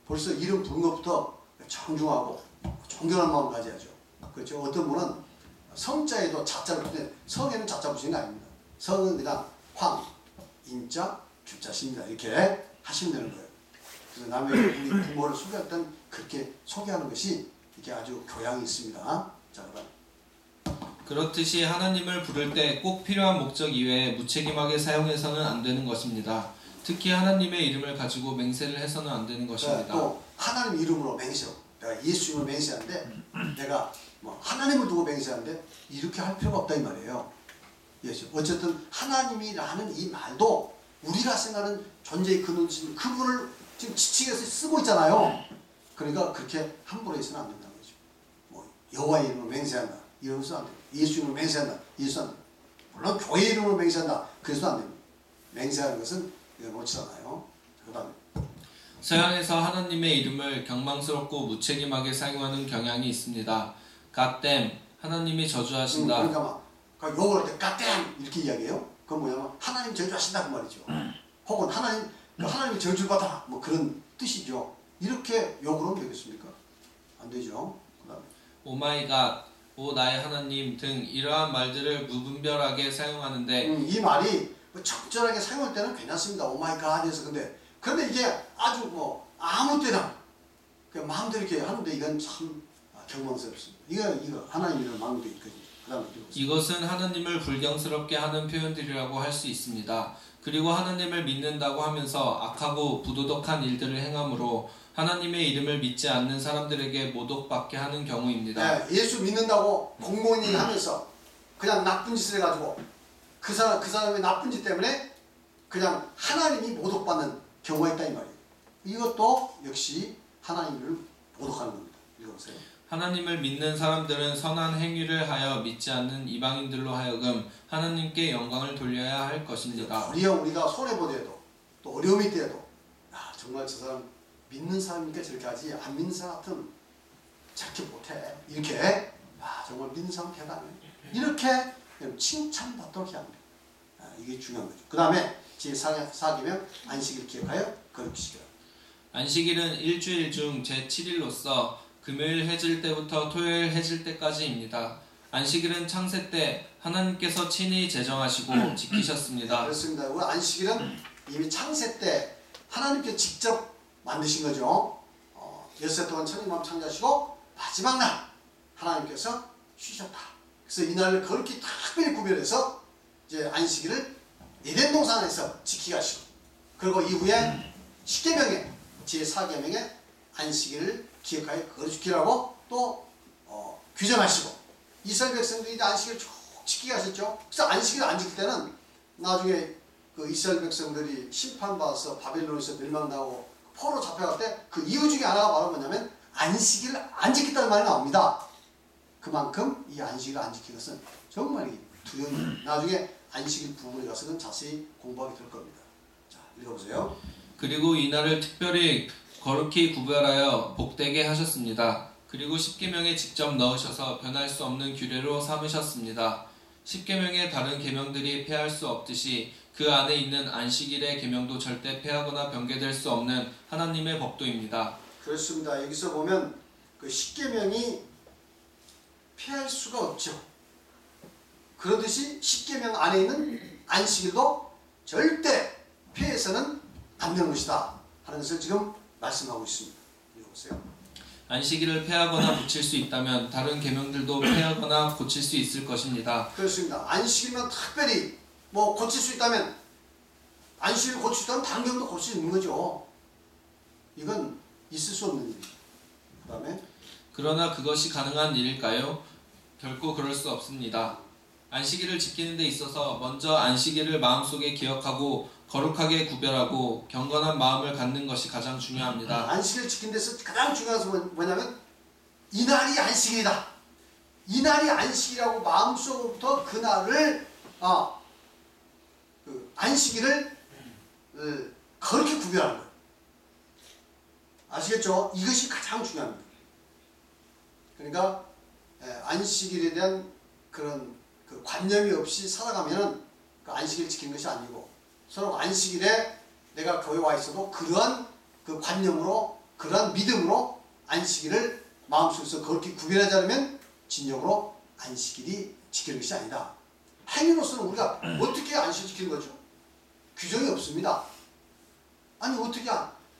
벌써 이름 부른 것부터 정중하고 존경하는 마음을 가져야죠. 그렇죠? 어떤 분은 성자에도 자자를 붙이는, 성에는 자자 붙이는 게 아닙니다. 성은 그냥 황, 인자, 주자십니다 이렇게 하시면 되는 거예요. 그래서 남의 우리 부모를 소개할 때는 그렇게 소개하는 것이 이게 아주 교양이 있습니다. 자, 그다음. 그렇듯이 하나님을 부를 때 꼭 필요한 목적 이외에 무책임하게 사용해서는 안 되는 것입니다. 특히 하나님의 이름을 가지고 맹세를 해서는 안 되는 것입니다. 또 하나님 이름으로 맹세하고 내가 예수 이름으로 맹세하는데 내가 뭐 하나님을 두고 맹세하는데 이렇게 할 필요가 없다 이 말이에요. 어쨌든 하나님이라는 이 말도 우리가 생각하는 존재의 근원이신 그분을 지금 지칭해서 쓰고 있잖아요. 그러니까 그렇게 함부로 해서는 안 된다는 거죠. 뭐 여호와의 이름으로 맹세한다 이러면서 안 돼요. 예수 이름으로 맹세한다 이래서 안 돼요. 물론 교회 이름으로 맹세한다 그래서 안 됩니다. 맹세하는 것은 놓치잖아요. 그 다음에 서양에서 하나님의 이름을 경망스럽고 무책임하게 사용하는 경향이 있습니다. 갓댐 하나님이 저주하신다. 그러니까 막 욕을 할 때 갓댐 이렇게 이야기해요. 그건 뭐냐면 하나님 저주하신다 그 말이죠. 혹은 하나님이 저주를 받아라 뭐 그런 뜻이죠. 이렇게 욕을 하면 되겠습니까? 안 되죠. 그 다음에 오마이갓, 오 나의 하나님 등 이러한 말들을 무분별하게 사용하는데 이 말이 뭐 적절하게 사용할 때는 괜찮습니다. 오마이갓에서 그런데 이게 아주 뭐 아무 때나 그냥 마음대로 이렇게 하는데 이건 참 경망스럽습니다. 이거 하나님 이름 막는 게 있거든요. 그 다음에 이것은 하나님을 불경스럽게 하는 표현들이라고 할 수 있습니다. 그리고 하나님을 믿는다고 하면서 악하고 부도덕한 일들을 행함으로 하나님의 이름을 믿지 않는 사람들에게 모독받게 하는 경우입니다. 네, 예수 믿는다고 공공연히 하면서 그냥 나쁜 짓을 해가지고 그 사람의 나쁜 짓 때문에 그냥 하나님이 모독받는 경우가 있다 이 말이에요. 이것도 역시 하나님을 모독하는 겁니다. 읽어보세요. 하나님을 믿는 사람들은 선한 행위를 하여 믿지 않는 이방인들로 하여금 하나님께 영광을 돌려야 할 것입니다. 도리어 우리가 손해보더라도 또 어려움이 있더라도 정말 저 사람 믿는 사람이니까 저렇게 하지 안 믿는 사람 같으면 저렇게 못해 이렇게 정말 믿는 사람 대단해 이렇게 칭찬받도록 해야 합니다. 이게 중요한 거죠. 그 다음에 제4계명 안식일 기억하여 거룩히시켜라. 안식일은 일주일 중 제7일로서 금요일 해질 때부터 토요일 해질 때까지입니다. 안식일은 창세 때 하나님께서 친히 제정하시고 지키셨습니다. 그렇습니다. 우리 안식일은 이미 창세 때 하나님께 직접 만드신 거죠. 6세 동안 천일만 창조하시고 마지막 날 하나님께서 쉬셨다. 그래서 이날을 거룩히 특별히 구별해서 이제 안식일을 에덴 동산에서 지키게 하시고 그리고 이후에 십계명에 제4계명에 안식일을 기억하여 그걸 지키라고 또 규정하시고 이스라엘 백성들이 이제 안식일을 쭉 지키게 하셨죠. 그래서 안식일을 안 지킬 때는 나중에 그 이스라엘 백성들이 심판받아서 바벨론에서 멸망당하고 포로 잡혀갈 때 그 이유 중에 하나가 바로 뭐냐면 안식일을 안 지켰다는 말이 나옵니다. 그만큼 이 안식일을 안 지킨 것은 정말 두려운 나중에 안식일 부분에 가서는 자세히 공부하게 될 겁니다. 자, 읽어보세요. 그리고 이날을 특별히 거룩히 구별하여 복되게 하셨습니다. 그리고 십계명에 직접 넣으셔서 변할 수 없는 규례로 삼으셨습니다. 십계명의 다른 계명들이 폐할 수 없듯이 그 안에 있는 안식일의 계명도 절대 폐하거나 변개될 수 없는 하나님의 법도입니다. 그렇습니다. 여기서 보면 그 십계명이 폐할 수가 없죠. 그러듯이 십계명 안에 있는 안식일도 절대 폐해서는 안 되는 것이다 하는 것을 지금 말씀하고 있습니다. 읽어보세요. 안식일을 폐하거나 고칠 수 있다면 다른 계명들도 폐하거나 고칠 수 있을 것입니다. 그렇습니다. 안식일만 특별히 뭐 고칠 수 있다면 안식일을 고칠 수 있다면 다른 계명도 고칠 수 있는 거죠. 이건 있을 수 없는 일입니다. 그 다음에 그러나 그것이 가능한 일일까요? 결코 그럴 수 없습니다. 안식일을 지키는 데 있어서 먼저 안식일을 마음속에 기억하고 거룩하게 구별하고 경건한 마음을 갖는 것이 가장 중요합니다. 안식일 지키는 데서 가장 중요한 것은 뭐냐면 이날이 안식일이다. 이날이 안식이라고 마음속으로부터 그날을 그 안식일을 그렇게 구별하는 거예요. 아시겠죠? 이것이 가장 중요합니다. 그러니까 안식일에 대한 그런 그 관념이 없이 살아가면은 그 안식일 지키는 것이 아니고 서로 안식일에 내가 교회 와 있어도 그러한 그 관념으로 그러한 믿음으로 안식일을 마음속에서 그렇게 구별하지 않으면 진정으로 안식일이 지키는 것이 아니다. 행위로서는 우리가 어떻게 안식일 지키는 거죠? 규정이 없습니다. 아니 어떻게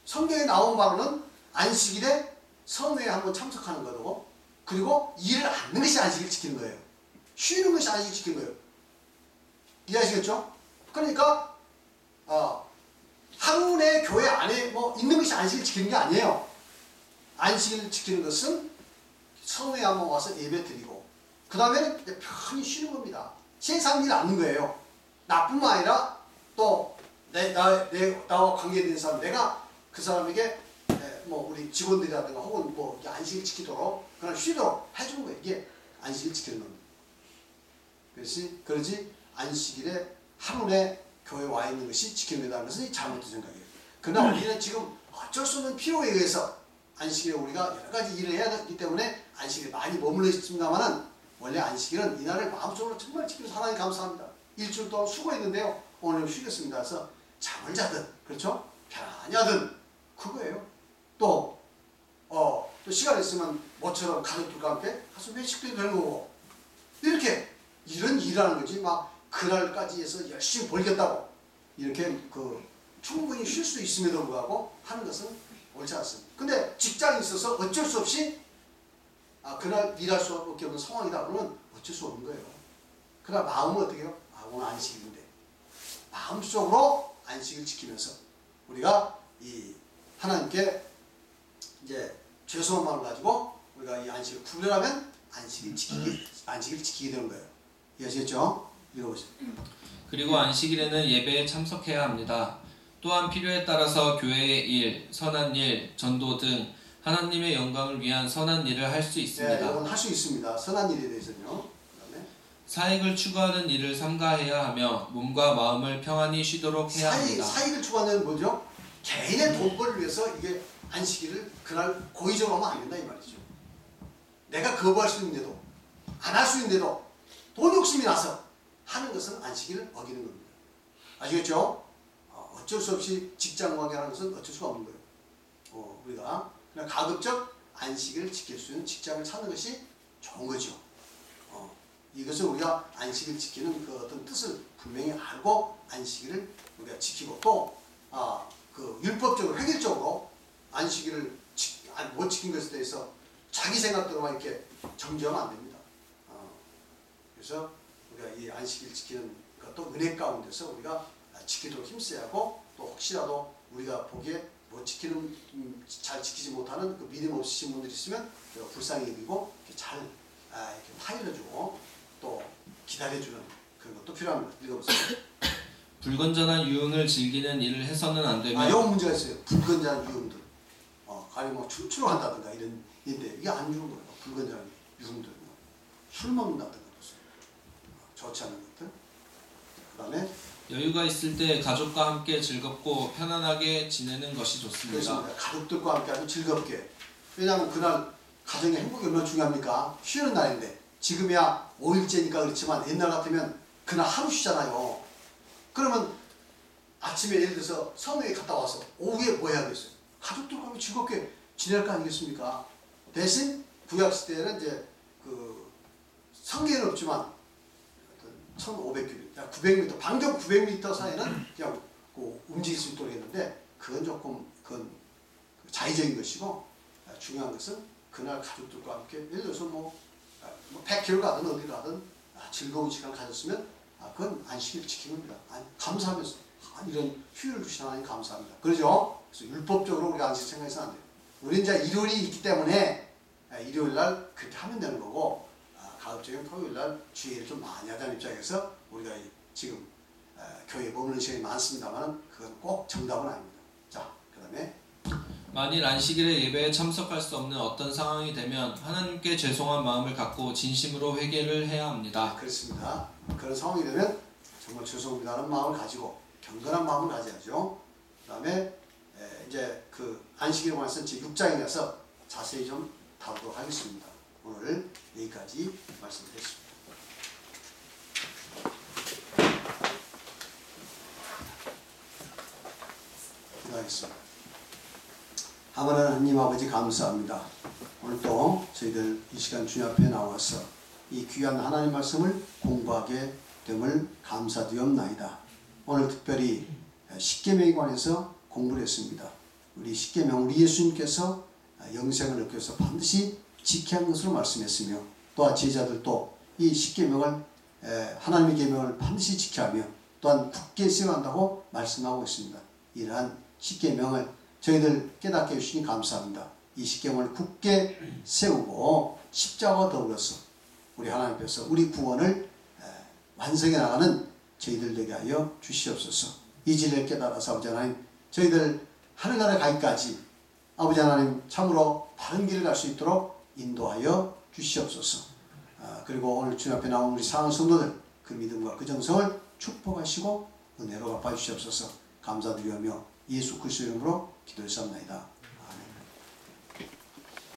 성경에 나온 바로는 안식일에 성회에 한번 참석하는 거고 그리고 일을 않는 것이 안식일 지키는 거예요. 쉬는 것이 안식일 지키는 거예요. 이해하시겠죠? 그러니까 하루 내 교회 안에 뭐 있는 것이 안식일 지키는 게 아니에요. 안식일 지키는 것은 성회에 한번 와서 예배 드리고 그 다음에는 편히 쉬는 겁니다. 세상 일 않는 거예요. 나뿐만 아니라 또 나와 관계된 사람, 내가 그 사람에게 뭐 우리 직원들이라든가 혹은 뭐 안식일 지키도록 그냥 쉬도록 해주는 거예요. 이게 안식일 지키는 겁니다. 그렇지 안식일에 하루 내 교회에 와 있는 것이 지키는 거다는 것은 잘못된 생각이에요. 그러나 우리는 지금 어쩔 수 없는 필요에 의해서 안식일에 우리가 여러 가지 일을 해야 되기 때문에 안식일에 많이 머물러 있습니다만은 원래 안식일은 이날을 마음속으로 정말 지키면서 하나님 감사합니다. 일주일 동안 수고했는데요. 오늘 쉬겠습니다. 그래서 잠을 자든 그렇죠? 편안히 하든 그거예요. 또 시간 있으면 모처럼 가족들과 함께 가서 외식도 되는 거고 이렇게 이런 일하는 거지 막 그날까지 해서 열심히 벌겠다고 이렇게 충분히 쉴 수 있음에도 불구하고 하는 것은 옳지 않습니다. 근데 직장에 있어서 어쩔 수 없이 그날 일할 수밖에 없는 상황이다 그러면 어쩔 수 없는 거예요. 그러나 마음은 어떻게 해요? 오늘 안식일인데 마음속으로 안식을 지키면서 우리가 이 하나님께 이제 죄송한 마음을 가지고 우리가 이 안식을 구별하면 안식을 지키게 되는 거예요. 이해하시겠죠? 읽어보세요. 그리고 안식일에는 예배에 참석해야 합니다. 또한 필요에 따라서 교회의 일, 선한 일, 전도 등 하나님의 영광을 위한 선한 일을 할 수 있습니다. 네, 이건 할 수 있습니다. 선한 일에 대해서는요. 그다음에 사익을 추구하는 일을 삼가해야 하며 몸과 마음을 평안히 쉬도록 해야 합니다. 사익을 추구하는 뭐죠? 개인의 돈벌을 위해서 이게 안식일을 그날 고의적으로 하면 안 된다 이 말이죠. 내가 거부할 수 있는데도 안 할 수 있는데도 돈 욕심이 나서 하는 것은 안식일을 어기는 겁니다. 아시겠죠? 어쩔 수 없이 직장 관계하는 것은 어쩔 수가 없는 거예요. 우리가 그냥 가급적 안식일을 지킬 수 있는 직장을 찾는 것이 좋은 거죠. 이것을 우리가 안식일 지키는 그 어떤 뜻을 분명히 알고 안식일을 우리가 지키고 또 그 율법적으로 획일적으로 안식일을 못 지킨 것에 대해서 자기 생각대로만 이렇게 정죄하면 안 됩니다. 그래서 우리가 이 안식일 지키는 또 은혜 가운데서 우리가 지키도록 힘써야 하고 또 혹시라도 우리가 보기에 못 지키는 잘 지키지 못하는 그 믿음 없으신 분들이 있으면 불쌍히 여기고 잘 이렇게 파일러주고 또 기다려주는 그런 것도 필요합니다. 읽어보세요. 불건전한 유흥을 즐기는 일을 해서는 안 되며 이런 문제가 있어요. 불건전한 유흥들. 아니 뭐 춤추러 간다든가 이런 인데 이게 안 좋은 거예요. 불건전한 유흥들. 술 먹는다든가 좋지 않은 것들. 그 다음에 여유가 있을 때 가족과 함께 즐겁고 편안하게 지내는 것이 좋습니다. 그렇습니다. 가족들과 함께 아주 즐겁게. 왜냐하면 그날 가정의 행복이 얼마나 중요합니까? 쉬는 날인데 지금이야 5일째니까 그렇지만 옛날 같으면 그날 하루 쉬잖아요. 그러면 아침에 예를 들어서 성회에 갔다 와서 오후에 뭐 해야 되겠어요? 가족들과 함께 즐겁게 지낼 거 아니겠습니까? 대신 구약 시대에는 이제 그 성계는 없지만 1,500km, 900m, 반경 900m 사이는 그냥 움직일 수 있도록 했는데 그건 조금 자의적인 것이고 중요한 것은 그날 가족들과 함께 예를 들어서 뭐 100km 가든 어디 가든 즐거운 시간을 가졌으면 그건 안식일 지킨 겁니다. 감사하면서 이런 휴일을 주신 하나님 감사합니다. 그러죠? 그래서 율법적으로 우리가 안식 생각해서는 안 돼요. 우리 이제 일요일이 있기 때문에 일요일 날 그렇게 하면 되는 거고 가급적이면 토요일 날 주일을 좀 많이 하자는 입장에서 우리가 지금 교회에 머무는 시간이 많습니다만 그건 꼭 정답은 아닙니다. 자, 그 다음에 만일 안식일에 예배에 참석할 수 없는 어떤 상황이 되면 하나님께 죄송한 마음을 갖고 진심으로 회개를 해야 합니다. 그렇습니다. 그런 상황이 되면 정말 죄송합니다는 마음을 가지고 경건한 마음을 가져야죠. 그 다음에 이제 그 안식일에 관해서 제 6장에 가서 자세히 좀 다루도록 하겠습니다. 오늘 여기까지 말씀드렸습니다. 기도하겠습니다. 하나님 하나님 아버지 감사합니다. 오늘 또 저희들 이 시간 주님 앞에 나와서 이 귀한 하나님 말씀을 공부하게 됨을 감사드리옵나이다. 오늘 특별히 십계명에 관해서 공부를 했습니다. 우리 십계명 우리 예수님께서 영생을 얻기 위해서 반드시 지켜야 하는 것으로 말씀했으며 또한 제자들도 이 십계명을 하나님의 계명을 반드시 지켜야 하며 또한 굳게 세워야 한다고 말씀하고 있습니다. 이러한 십계명을 저희들 깨닫게 해주시니 감사합니다. 이 십계명을 굳게 세우고 십자가와 더불어서 우리 하나님 앞에서 우리 구원을 완성해 나가는 저희들 되게 하여 주시옵소서. 이 진리를 깨달아서 아버지 하나님 저희들 하늘나라에 가기까지 아버지 하나님 참으로 바른 길을 갈 수 있도록 인도하여 주시옵소서. 그리고 오늘 주님 앞에 나온 우리 사랑하는 성도들 그 믿음과 그 정성을 축복하시고 은혜로 갚아주시옵소서. 감사드리며 예수 그리스도 이름으로 기도했사옵나이다.